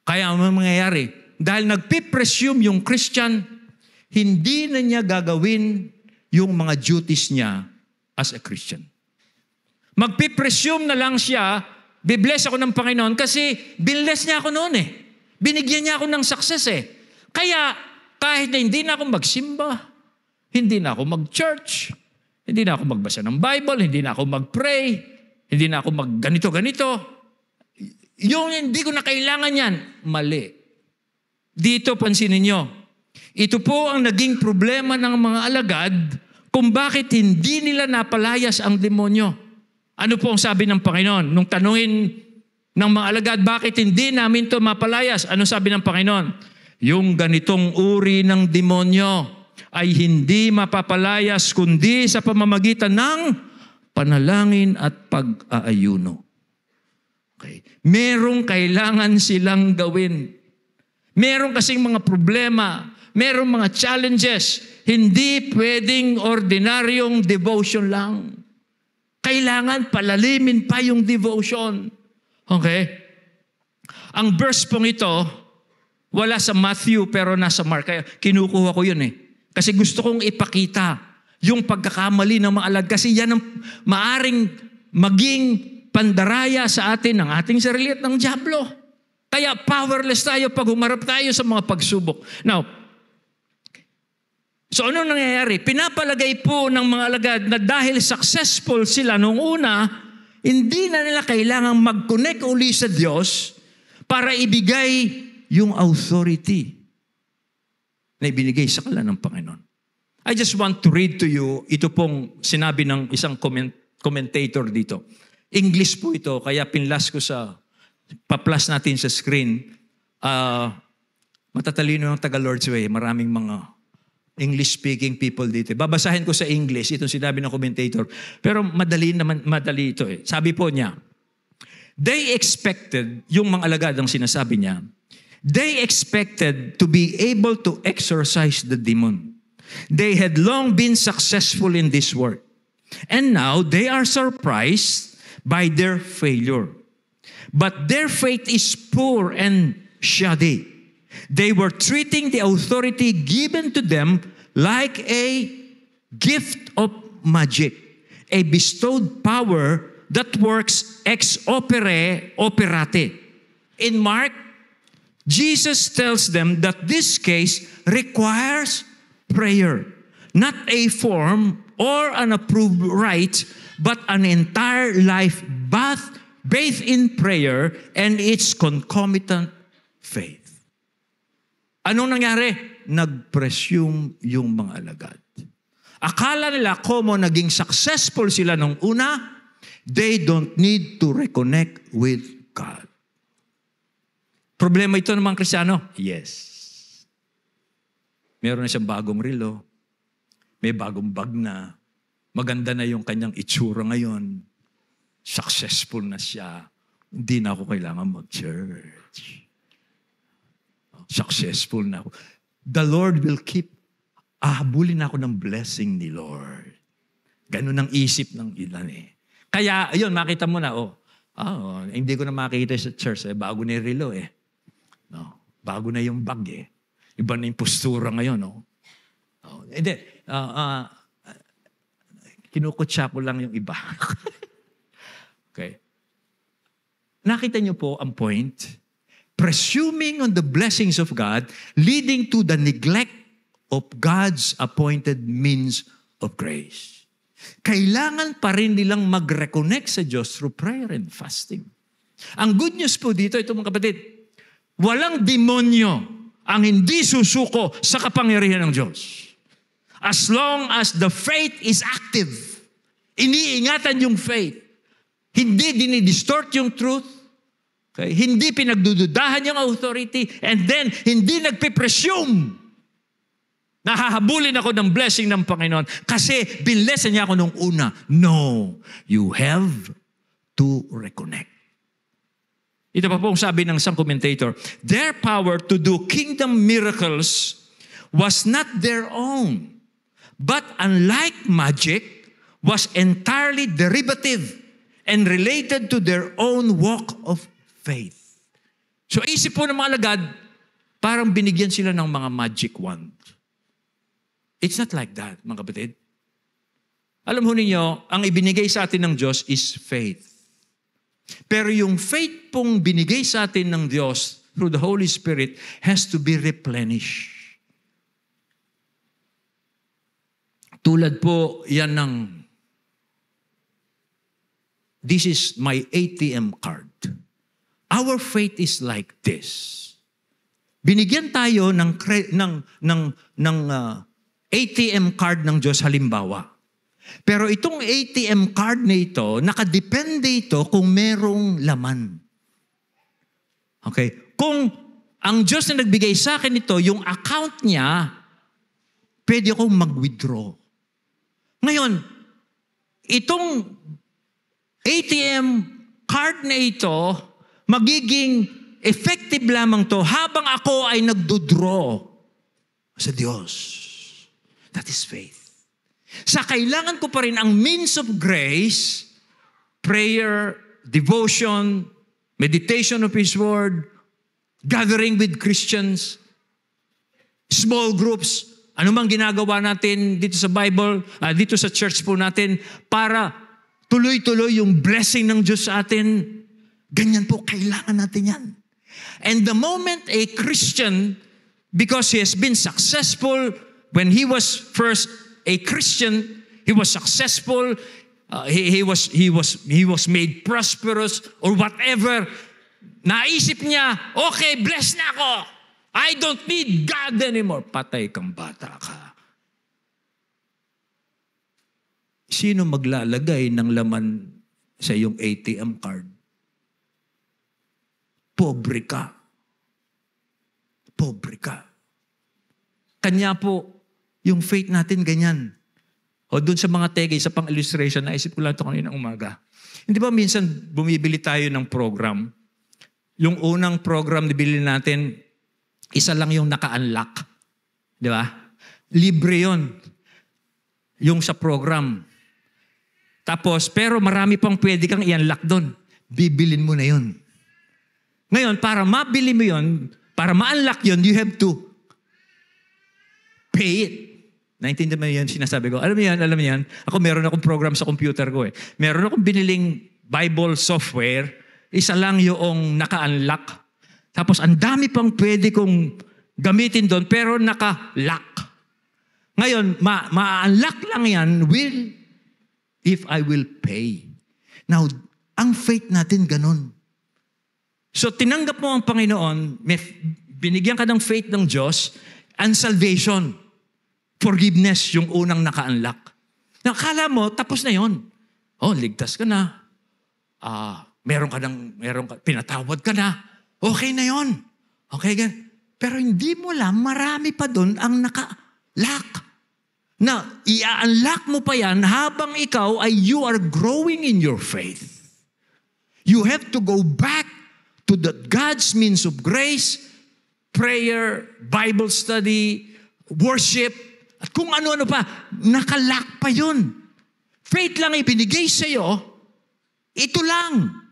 Kaya ang mangyayari, dahil nagpipresume yung Christian, hindi na niya gagawin yung mga duties niya as a Christian. Magpipresume na lang siya, bibless ako ng Panginoon kasi binless niya ako noon eh. Binigyan niya ako ng success eh. Kaya kahit na hindi na ako magsimba, hindi na ako mag-church, hindi na ako magbasa ng Bible, hindi na ako mag-pray, hindi na ako mag-ganito-ganito. Yung hindi ko na kailangan yan, mali. Dito pansinin niyo, ito po ang naging problema ng mga alagad kung bakit hindi nila napalayas ang demonyo. Ano po ang sabi ng Panginoon? Nung tanungin ng mga alagad, bakit hindi namin to mapalayas? Ano sabi ng Panginoon? Yung ganitong uri ng demonyo ay hindi mapapalayas kundi sa pamamagitan ng panalangin at pag-aayuno. Okay. Merong kailangan silang gawin. Meron kasing mga problema, merong mga challenges. Hindi pwedeng ordinaryong devotion lang. Kailangan palalimin pa yung devotion. Okay? Ang verse pong ito, wala sa Matthew pero nasa Mark. Kaya kinukuha ko yun eh. Kasi gusto kong ipakita yung pagkakamali ng mga alagad. Kasi yan ang maaring maging pandaraya sa atin ng ating sarili at ng dyablo. Kaya powerless tayo pag humarap tayo sa mga pagsubok. Now, so ano nangyayari? Pinapalagay po ng mga alagad na dahil successful sila nung una, hindi na nila kailangang mag-connect uli sa Diyos para ibigay yung authority na ibinigay sa kanila ng Panginoon. I just want to read to you, ito pong sinabi ng isang commentator dito. English po ito, kaya pinlas ko sa, paplas natin sa screen. Matatalino yung taga-Lord's Way, maraming mga English-speaking people dito. Babasahin ko sa English, itong sinabi ng commentator. Pero madali ito eh. Sabi po niya, they expected, yung mga alagad ang sinasabi niya, they expected to be able to exorcise the demon. They had long been successful in this work. And now they are surprised by their failure. But their faith is poor and shoddy. They were treating the authority given to them like a gift of magic, a bestowed power that works ex opere operate. In Mark, Jesus tells them that this case requires prayer, not a form or an approved rite, but an entire life bathed in prayer and its concomitant faith. Anong nangyari? Nag-presume yung mga alagad. Akala nila como naging successful sila nung una, they don't need to reconnect with God. Problema ito ng mga Kristiyano? Yes. Meron na siyang bagong relo. May bagong bag na. Maganda na yung kanyang itsura ngayon. Successful na siya. Hindi na ako kailangan mag-church. Successful na ako. The Lord will keep, ahabulin ako ng blessing ni Lord. Ganun ang isip ng ilan eh. Kaya, ayun, makita mo na, hindi ko na makita sa church. Bago na yung relo eh. No, bago na yung bag eh. Iba na yung postura ngayon. No? Hindi. Kinukutsa ko lang yung iba. Okay. Nakita niyo po ang point? Presuming on the blessings of God, leading to the neglect of God's appointed means of grace. Kailangan pa rin nilang mag-reconnect sa Diyos through prayer and fasting. Ang good news po dito, ito mga kapatid, walang demonyo ang hindi susuko sa kapangyarihan ng Diyos. As long as the faith is active, iniingatan yung faith. Hindi dinidistort yung truth. Okay? Hindi pinagdududahan yung authority. And then, hindi nagpipresume. Nahahabulin ako ng blessing ng Panginoon kasi binlesan niya ako nung una. No, you have to reconnect. Ito pa pong sabi ng isang commentator, their power to do kingdom miracles was not their own, but unlike magic, was entirely derivative and related to their own walk of faith. So isip po ng mga alagad, parang binigyan sila ng mga magic wand. It's not like that, mga kapatid. Alam ho ninyo, ang ibinigay sa atin ng Diyos is faith. Pero yung faith pong binigay sa atin ng Diyos through the Holy Spirit has to be replenished. Tulad po yan ng, this is my ATM card. Our faith is like this. Binigyan tayo ng ATM card ng Diyos halimbawa. Pero itong ATM card na ito, nakadepende ito kung merong laman. Okay? Kung ang Diyos na nagbigay sa akin ito, yung account niya, pwede akong mag-withdraw. Ngayon, itong ATM card na ito, magiging effective lamang to habang ako ay nagdodraw sa Diyos. That is faith. Sa kailangan ko pa rin ang means of grace, prayer, devotion, meditation of His Word, gathering with Christians, small groups, anumang ginagawa natin dito sa Bible, dito sa church po natin, para tuloy-tuloy yung blessing ng Diyos sa atin. Ganyan po, kailangan natin yan. And the moment a Christian, because he has been successful, when he was first a Christian, he was successful, he was made prosperous, or whatever, naisip niya, okay, blessed na ako. I don't need God anymore. Patay kang bata ka. Sino maglalagay ng laman sa iyong ATM card? Pobre ka. Pobre ka. Kanya po, yung faith natin ganyan. O dun sa mga tege, sa pang-illustration, naisip ko lang ito kanina umaga. Hindi ba minsan bumibili tayo ng program? Yung unang program na bilhin natin, isa lang yung naka-unlock. Di ba? Libre yon. Yung sa program. Tapos, pero marami pang pwede kang i-unlock doon. Bibilin mo na yun. Ngayon, para mabili mo yun, para ma-unlock yun, you have to pay it. Naintindihan mo yan, sinasabi ko. Alam mo yan. Ako meron akong program sa computer ko eh. Meron akong biniling Bible software, isa lang yung naka-unlock. Tapos ang dami pang pwede kong gamitin doon, pero naka-lock. Ngayon, ma-unlock lang yan if I will pay. Now, ang faith natin ganun. So, tinanggap mo ang Panginoon, binigyan ka ng faith ng Diyos, and salvation. forgiveness yung unang naka-unlock. Nakala mo, tapos na yon. Ligtas ka na. Pinatawad ka na. Okay na yon. Okay, gan. Pero hindi mo lang, marami pa doon ang naka-lock. Na i-unlock mo pa yan habang ikaw ay you are growing in your faith. You have to go back to God's means of grace, prayer, Bible study, worship, at kung ano-ano pa, nakalock pa yun. Faith lang ibinigay sa'yo, ito lang.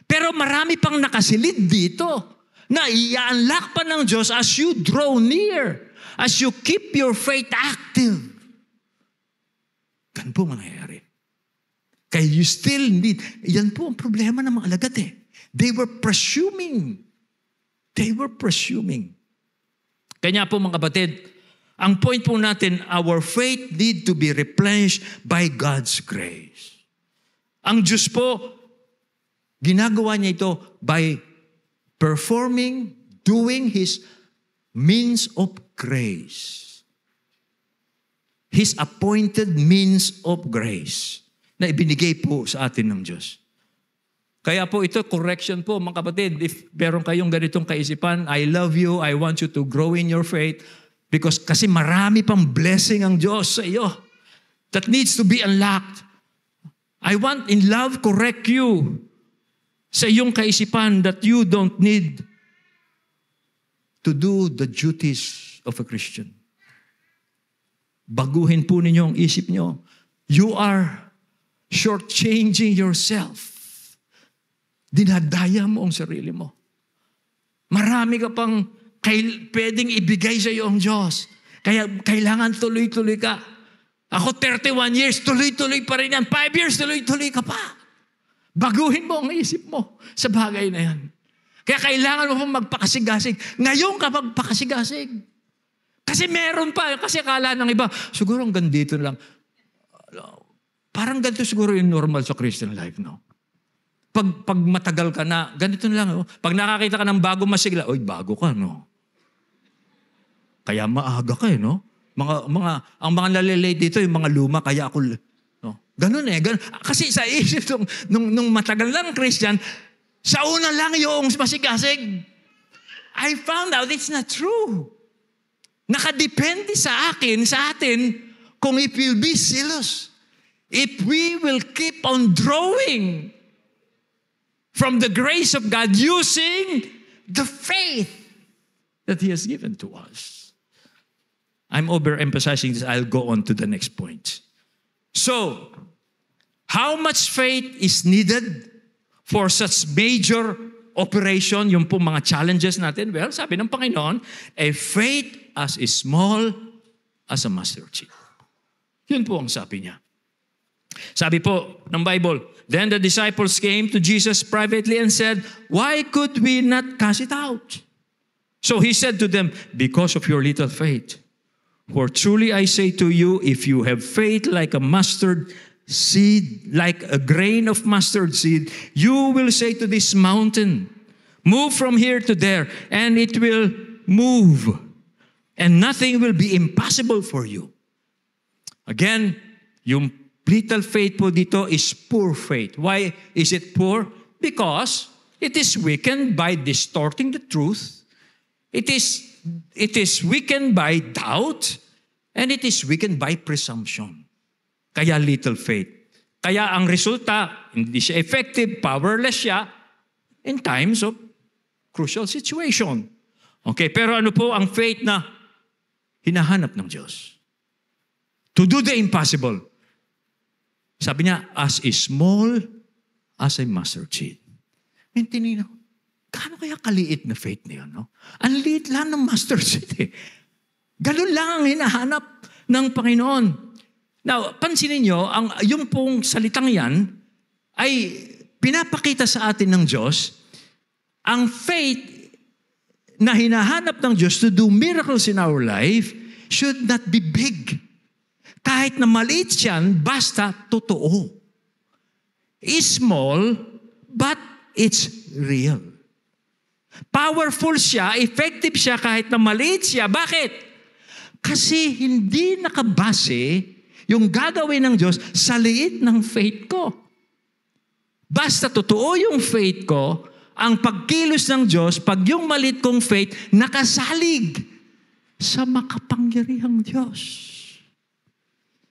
Pero marami pang nakasilid dito na i-unlock pa ng Diyos as you draw near, as you keep your faith active. Ganun po mangyayari. Kaya you still need, yan po ang problema ng mga alagad eh. They were presuming. Kanya po mga kapatid, ang point po natin, our faith need to be replenished by God's grace. Ang Diyos po, ginagawa niya ito by doing His means of grace. His appointed means of grace na ibinigay po sa atin ng Diyos. Kaya po ito, correction po mga kapatid. If meron kayong ganitong kaisipan, I love you, I want you to grow in your faith, kasi marami pang blessing ang Diyos sa iyo that needs to be unlocked. I want in love correct you sa iyong kaisipan that you don't need to do the duties of a Christian. Baguhin po ninyo ang isip nyo. You are shortchanging yourself. Dinadaya mo ang sarili mo. Marami ka pang pwedeng ibigay sa iyo ang Diyos. Kaya kailangan tuloy-tuloy ka. Ako 31 years, tuloy-tuloy pa rin yan. 5 years, tuloy-tuloy ka pa. Baguhin mo ang isip mo sa bagay na yan. Kaya kailangan mo pang magpakasigasig. Ngayon ka magpakasigasig. Kasi meron pa. Kasi akala ng iba, siguro hanggang dito lang. Parang ganito siguro yung normal sa Christian life, no? Pag matagal ka na, ganito na lang. Pag nakakita ka ng bago masigla, bago ka, no? Kaya maaga ka, no? Ang mga nalilate dito, yung mga luma, kaya ako, no? Ganun eh. Ganun. Kasi sa isip nung matagal lang Christian, sa una lang yung masigasig. I found out it's not true. Nakadepende sa atin, kung if we'll be zealous. If we will keep on drawing from the grace of God using the faith that He has given to us. I'm overemphasizing this. I'll go on to the next point. So, how much faith is needed for such major operation? Yung po mga challenges natin. Well, sabi ng Panginoon, a faith as small as a mustard seed. Yun po ang sabi niya. Sabi po ng Bible, then the disciples came to Jesus privately and said, why could we not cast it out? So He said to them, because of your little faith. For truly I say to you, if you have faith like a mustard seed, like a grain of mustard seed, you will say to this mountain, move from here to there, and it will move. And nothing will be impossible for you. Again, yung little faith po dito is poor faith. Why is it poor? Because it is weakened by distorting the truth. It is weakened by doubt, and it is weakened by presumption. Kaya little faith. Kaya ang resulta, hindi siya effective, powerless siya in times of crucial situation. Okay, pero ano po ang faith na hinahanap ng Diyos? To do the impossible. Sabi niya, as small as a mustard seed. Tinignan ko, gaano kaya kaliit na faith na yun, no? Ang liit lang ng mustard seed eh. Ganun lang ang hinahanap ng Panginoon. Now, pansinin nyo, yung pong salitang yan ay pinapakita sa atin ng Diyos, ang faith na hinahanap ng Diyos to do miracles in our life should not be big. Kahit na maliit yan, basta totoo. It's small, but it's real. Powerful siya, effective siya kahit na maliit siya. Bakit? Kasi hindi nakabase yung gagawin ng Diyos sa liit ng faith ko. Basta totoo yung faith ko, ang pagkilos ng Diyos, pag yung maliit kong faith, nakasalig sa makapangyarihang Diyos.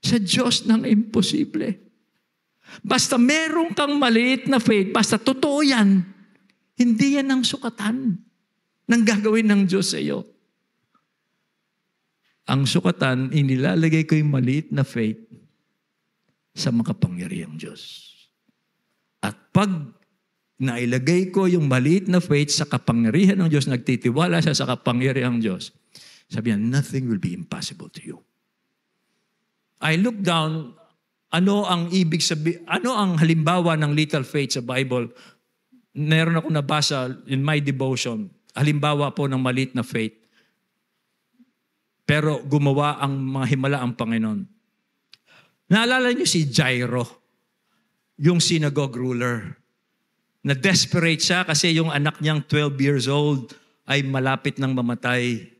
Sa Diyos ng imposible. Basta meron kang maliit na faith, basta totoo yan, hindi yan ang sukatan ng gagawin ng Diyos sa iyo. Ang sukatan, inilalagay ko yung maliit na faith sa makapangyarihang Diyos. At pag nailagay ko yung maliit na faith sa kapangyarihan ng Diyos, nagtitiwala siya sa kapangyarihang Diyos, sabi niya, nothing will be impossible to you. I look down, ano ang halimbawa ng little faith sa Bible? Meron ako nabasa in my devotion, halimbawa po ng maliit na faith. Pero gumawa ang mga himala ang Panginoon. Naalala niyo si Jairo, yung synagogue ruler. Na desperate siya kasi yung anak niyang 12 years old ay malapit ng mamatay.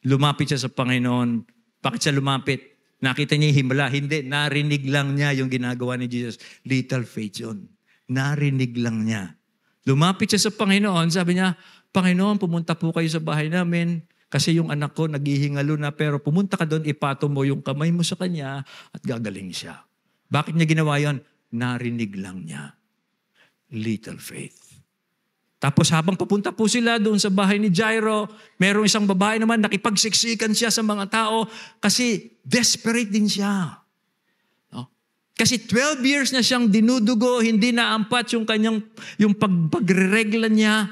Lumapit siya sa Panginoon. Bakit siya lumapit? Nakita niya yung himala. Hindi, narinig lang niya yung ginagawa ni Jesus. Little faith yun. Narinig lang niya. Lumapit siya sa Panginoon. Sabi niya, Panginoon, pumunta po kayo sa bahay namin. Kasi yung anak ko naghihingalo na, pero pumunta ka doon, ipato mo yung kamay mo sa kanya at gagaling siya. Bakit niya ginawa yun? Narinig lang niya. Little faith. Tapos habang papunta po sila doon sa bahay ni Jairo, merong isang babae naman, nakipagsiksikan siya sa mga tao kasi desperate din siya. No? Kasi 12 years na siyang dinudugo, hindi naampat yung pagregla niya.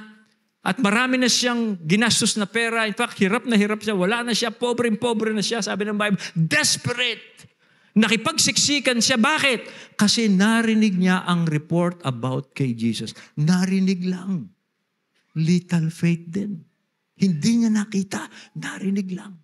At marami na siyang ginastos na pera. In fact, hirap na hirap siya. Wala na siya. Pobre na siya. Sabi ng Bible, desperate. Nakipagsiksikan siya. Bakit? Kasi narinig niya ang report about kay Jesus. Narinig lang. Little faith din. Hindi niya nakita. Narinig lang.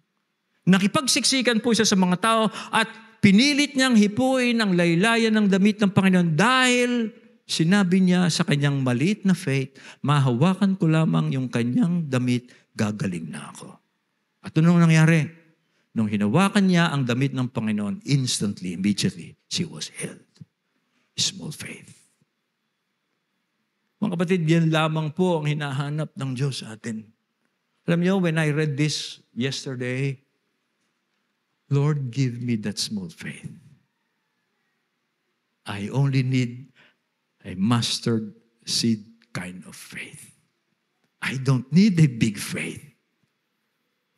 Nakipagsiksikan po siya sa mga tao at pinilit niyang hipuin ang laylayan ng damit ng Panginoon dahil sinabi niya sa kanyang maliit na faith, mahawakan ko lamang yung kanyang damit, gagaling na ako. At anong nangyari? Nung hinawakan niya ang damit ng Panginoon, instantly, immediately, she was healed. Small faith. Mga kapatid, yan lamang po ang hinahanap ng Diyos sa atin. Alam niyo, when I read this yesterday, Lord, give me that small faith. I only need a mustard seed kind of faith. I don't need a big faith.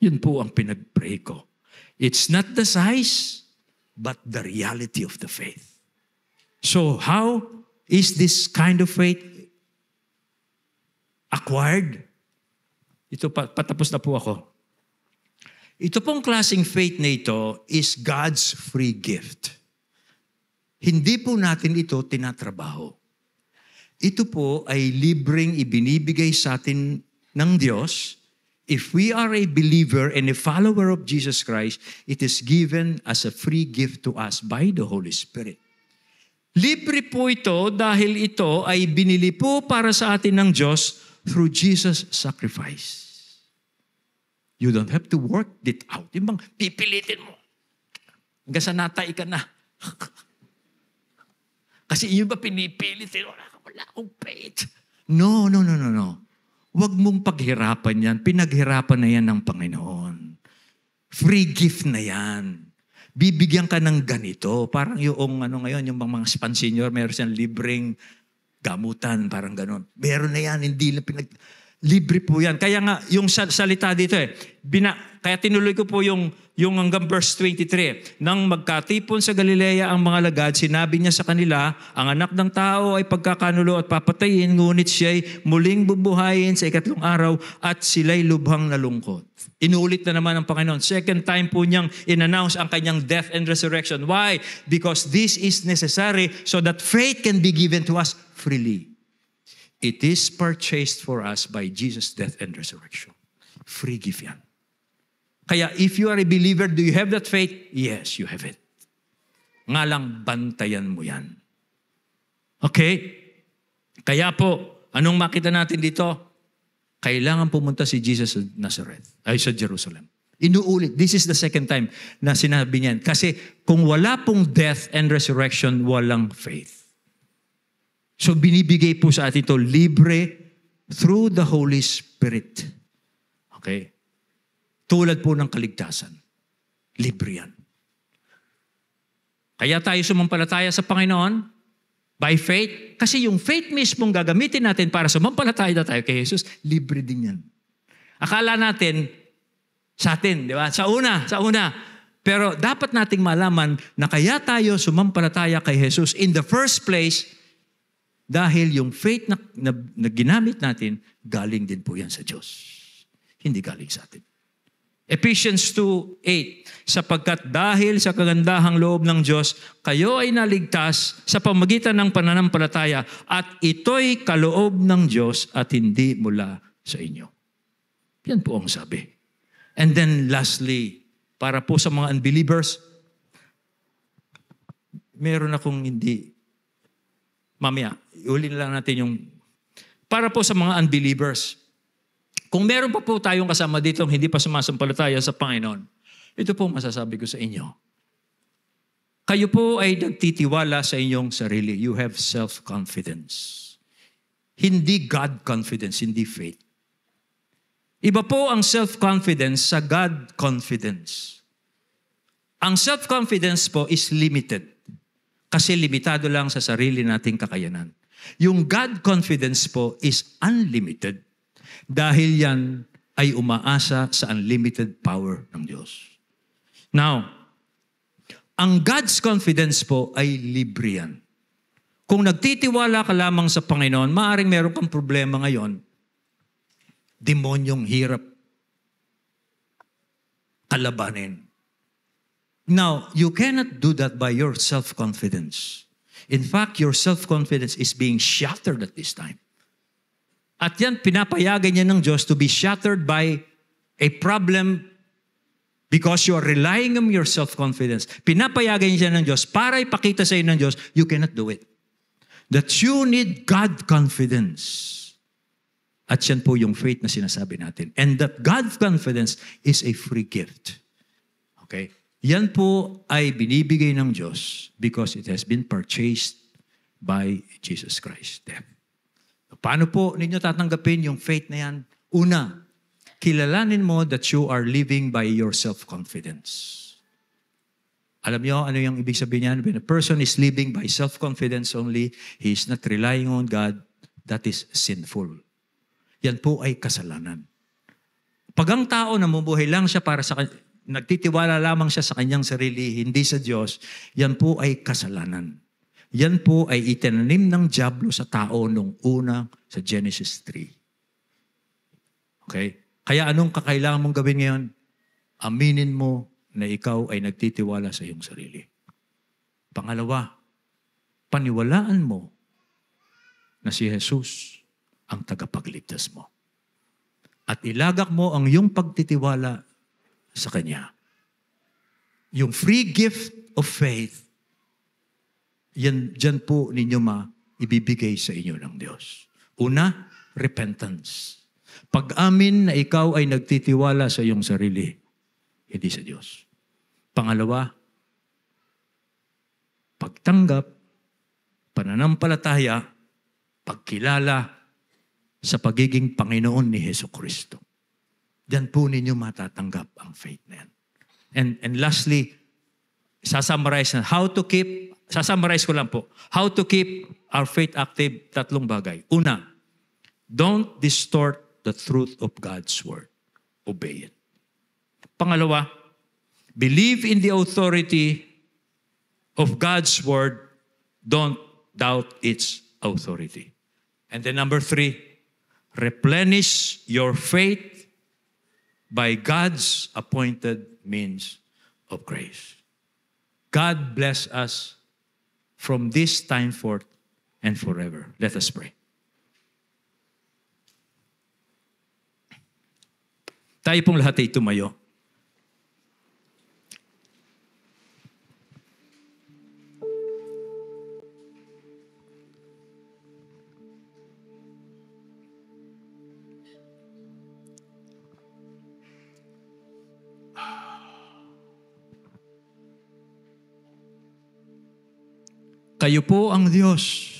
Yun po ang pinag-pray ko. It's not the size, but the reality of the faith. So how is this kind of faith acquired? Ito patapos na po ako. Ito pong klaseng faith na ito is God's free gift. Hindi po natin ito tinatrabaho. Ito po ay libreng ibinibigay sa atin ng Diyos. If we are a believer and a follower of Jesus Christ, it is given as a free gift to us by the Holy Spirit. Libre po ito dahil ito ay binili po para sa atin ng Diyos through Jesus' sacrifice. You don't have to work it out. Yung bang pipilitin mo. Hanggang sa natay ka na. Kasi yun ba pinipilitin mo? Wala akong faith. No. Huwag mong paghirapan yan. Pinaghirapan na yan ng Panginoon. Free gift na yan. Bibigyan ka ng ganito. Parang yung ngayon, yung mga span senior, meron siyang libreng gamutan, parang ganon. Meron na yan, hindi na libre po yan. Kaya nga, yung salita dito kaya tinuloy ko po yung hanggang verse 23. Nang magkatipon sa Galilea ang mga lagad, sinabi niya sa kanila, ang anak ng tao ay pagkakanulo at papatayin, ngunit siya'y muling bubuhayin sa ikatlong araw at sila'y lubhang nalungkot. Inuulit na naman ng Panginoon. Second time po niyang in-announce ang kanyang death and resurrection. Why? Because this is necessary so that faith can be given to us freely. It is purchased for us by Jesus' death and resurrection. Free gift yan. Kaya if you are a believer, do you have that faith? Yes, you have it. Nga lang, bantayan mo yan. Okay? Kaya po, anong makita natin dito? Kailangan pumunta si Jesus sa Nazareth, ay sa Jerusalem. Inuulit. This is the second time na sinabi niyan. Kasi kung wala pong death and resurrection, walang faith. So binibigay po sa atin ito libre through the Holy Spirit. Okay? Tulad po ng kaligtasan. Libre yan. Kaya tayo sumampalataya sa Panginoon by faith. Kasi yung faith mismong gagamitin natin para sumampalataya na tayo kay Jesus, libre din yan. Akala natin, sa atin, di ba? Sa una. Pero dapat nating malaman na kaya tayo sumampalataya kay Jesus in the first place dahil yung faith na ginamit natin, galing din po yan sa Diyos. Hindi galing sa atin. Ephesians 2:8, sapagkat dahil sa kagandahang loob ng Diyos, kayo ay naligtas sa pamagitan ng pananampalataya at ito'y kaloob ng Diyos at hindi mula sa inyo. Yan po ang sabi. And then lastly, para po sa mga unbelievers, meron akong hindi, mamaya, iulin lang natin yung, para po sa mga unbelievers, kung meron pa po tayong kasama dito hindi pa sumasampalataya sa Panginoon, ito po masasabi ko sa inyo. Kayo po ay nagtitiwala sa inyong sarili. You have self-confidence. Hindi God confidence, hindi faith. Iba po ang self-confidence sa God confidence. Ang self-confidence po is limited. Kasi limitado lang sa sarili nating kakayanan. Yung God confidence po is unlimited. Dahil yan ay umaasa sa unlimited power ng Diyos. Now, ang God's confidence po ay libre yan. Kung nagtitiwala ka lamang sa Panginoon, maaaring meron kang problema ngayon, demonyong hirap kalabanin. Now, you cannot do that by your self-confidence. In fact, your self-confidence is being shattered at this time. At yan, pinapayagan niya ng Diyos to be shattered by a problem because you are relying on your self-confidence. Pinapayagan niya ng Diyos para ipakita sa iyo ng Diyos, you cannot do it. That you need God confidence. At yan po yung faith na sinasabi natin. And that God's confidence is a free gift. Okay? Yan po ay binibigay ng Diyos because it has been purchased by Jesus Christ. Paano po ninyo tatanggapin yung faith na yan? Una, kilalanin mo that you are living by your self-confidence. Alam niyo ano yung ibig sabihin niyan? When a person is living by self-confidence only, he is not relying on God, that is sinful. Yan po ay kasalanan. Pag ang tao namumuhay lang siya para sa nagtitiwala lamang siya sa kanyang sarili, hindi sa Diyos, yan po ay kasalanan. Yan po ay itinanim ng dyablo sa tao nung una sa Genesis 3. Okay? Kaya anong kakailangan mong gawin ngayon? Aminin mo na ikaw ay nagtitiwala sa iyong sarili. Pangalawa, paniwalaan mo na si Jesus ang tagapagligtas mo. At ilagak mo ang iyong pagtitiwala sa Kanya. Yung free gift of faith, dyan po ninyo ibibigay sa inyo ng Diyos. Una, repentance. Pag-amin na ikaw ay nagtitiwala sa iyong sarili, hindi sa Diyos. Pangalawa, pagtanggap, pananampalataya, pagkilala sa pagiging Panginoon ni Jesucristo. Diyan po ninyo matatanggap ang faith na yan. And lastly, sasummarize ko lang po. How to keep our faith active, tatlong bagay. Una, don't distort the truth of God's word. Obey it. Pangalawa, believe in the authority of God's word. Don't doubt its authority. And then number 3, replenish your faith by God's appointed means of grace. God bless us from this time forth and forever. Let us pray. Tayo pong lahat ay tumayo. Kayo po ang Diyos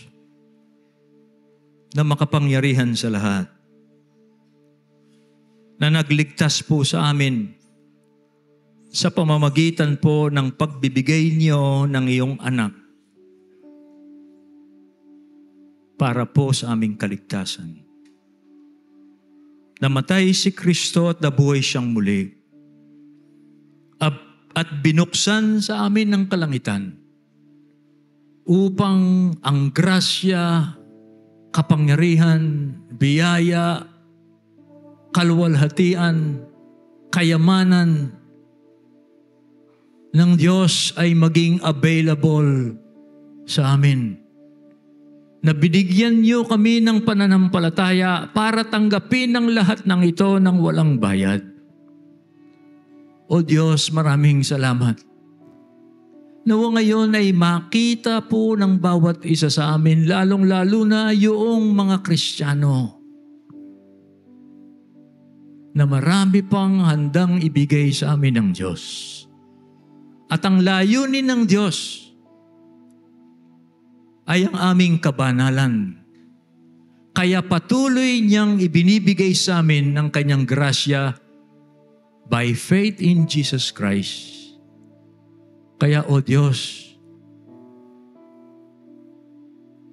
na makapangyarihan sa lahat, na nagligtas po sa amin sa pamamagitan po ng pagbibigay niyo ng iyong anak para po sa aming kaligtasan. Namatay si Kristo at nabuhay siyang muli. At binuksan sa amin ng kalangitan upang ang grasya, kapangyarihan, biyaya, kaluwalhatian, kayamanan ng Diyos ay maging available sa amin. Na binigyan niyo kami ng pananampalataya para tanggapin ang lahat ng ito ng walang bayad. O Diyos, maraming salamat. Nawa ngayon ay makita po ng bawat isa sa amin, lalong-lalo na yung mga Kristiyano, na marami pang handang ibigay sa amin ng Diyos. At ang layunin ng Diyos ay ang aming kabanalan. Kaya patuloy niyang ibinibigay sa amin ng kanyang grasya by faith in Jesus Christ. Kaya, O Diyos,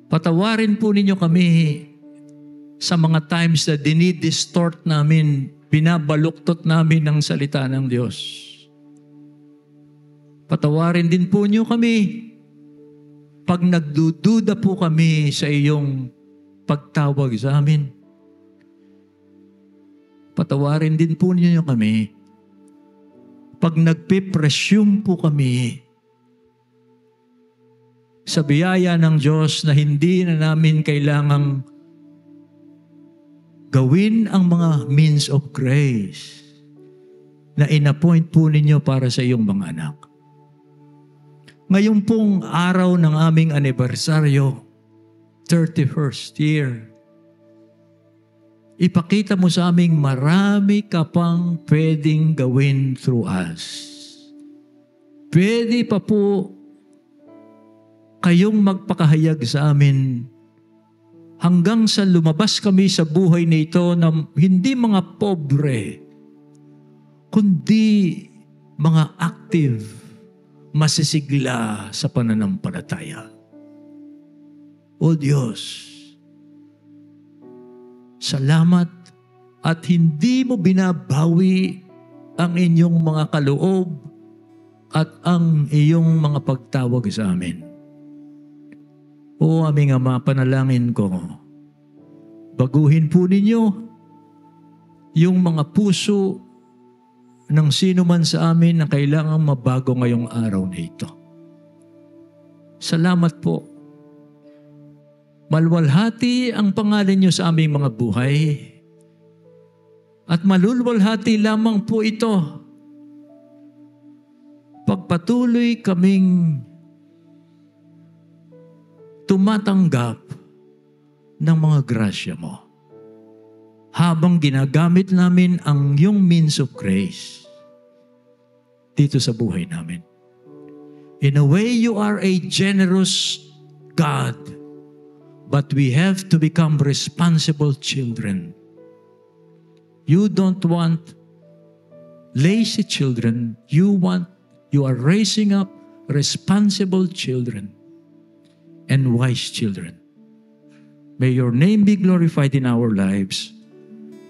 patawarin po ninyo kami sa mga times na dinidistort namin, binabaluktot namin ang salita ng Diyos. Patawarin din po niyo kami pag nagdududa po kami sa iyong pagtawag sa amin. Patawarin din po niyo kami pag nagpipresume po kami sa biyaya ng Diyos na hindi na namin kailangang gawin ang mga means of grace na inappoint po ninyo para sa iyong mga anak. Ngayon pong araw ng aming anibersaryo, 31st year, ipakita mo sa aming marami ka pang pwedeng gawin through us. Pwede pa po kayong magpakahayag sa amin hanggang sa lumabas kami sa buhay na ito na hindi mga pobre, kundi mga active, masisigla sa pananampalataya. O Diyos, salamat at hindi mo binabawi ang inyong mga kaloob at ang iyong mga pagtawag sa amin. O aming Ama, panalangin ko, baguhin po ninyo yung mga puso ng sino man sa amin na kailangang mabago ngayong araw na ito. Salamat po. Malwalhati ang pangalan niyo sa aming mga buhay. At malulwalhati lamang po ito pagpatuloy kaming tumatanggap ng mga grasya mo habang ginagamit namin ang iyong means of grace dito sa buhay namin. In a way, you are a generous God. But we have to become responsible children. You don't want lazy children. You are raising up responsible children and wise children. May your name be glorified in our lives,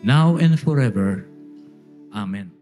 now and forever. Amen.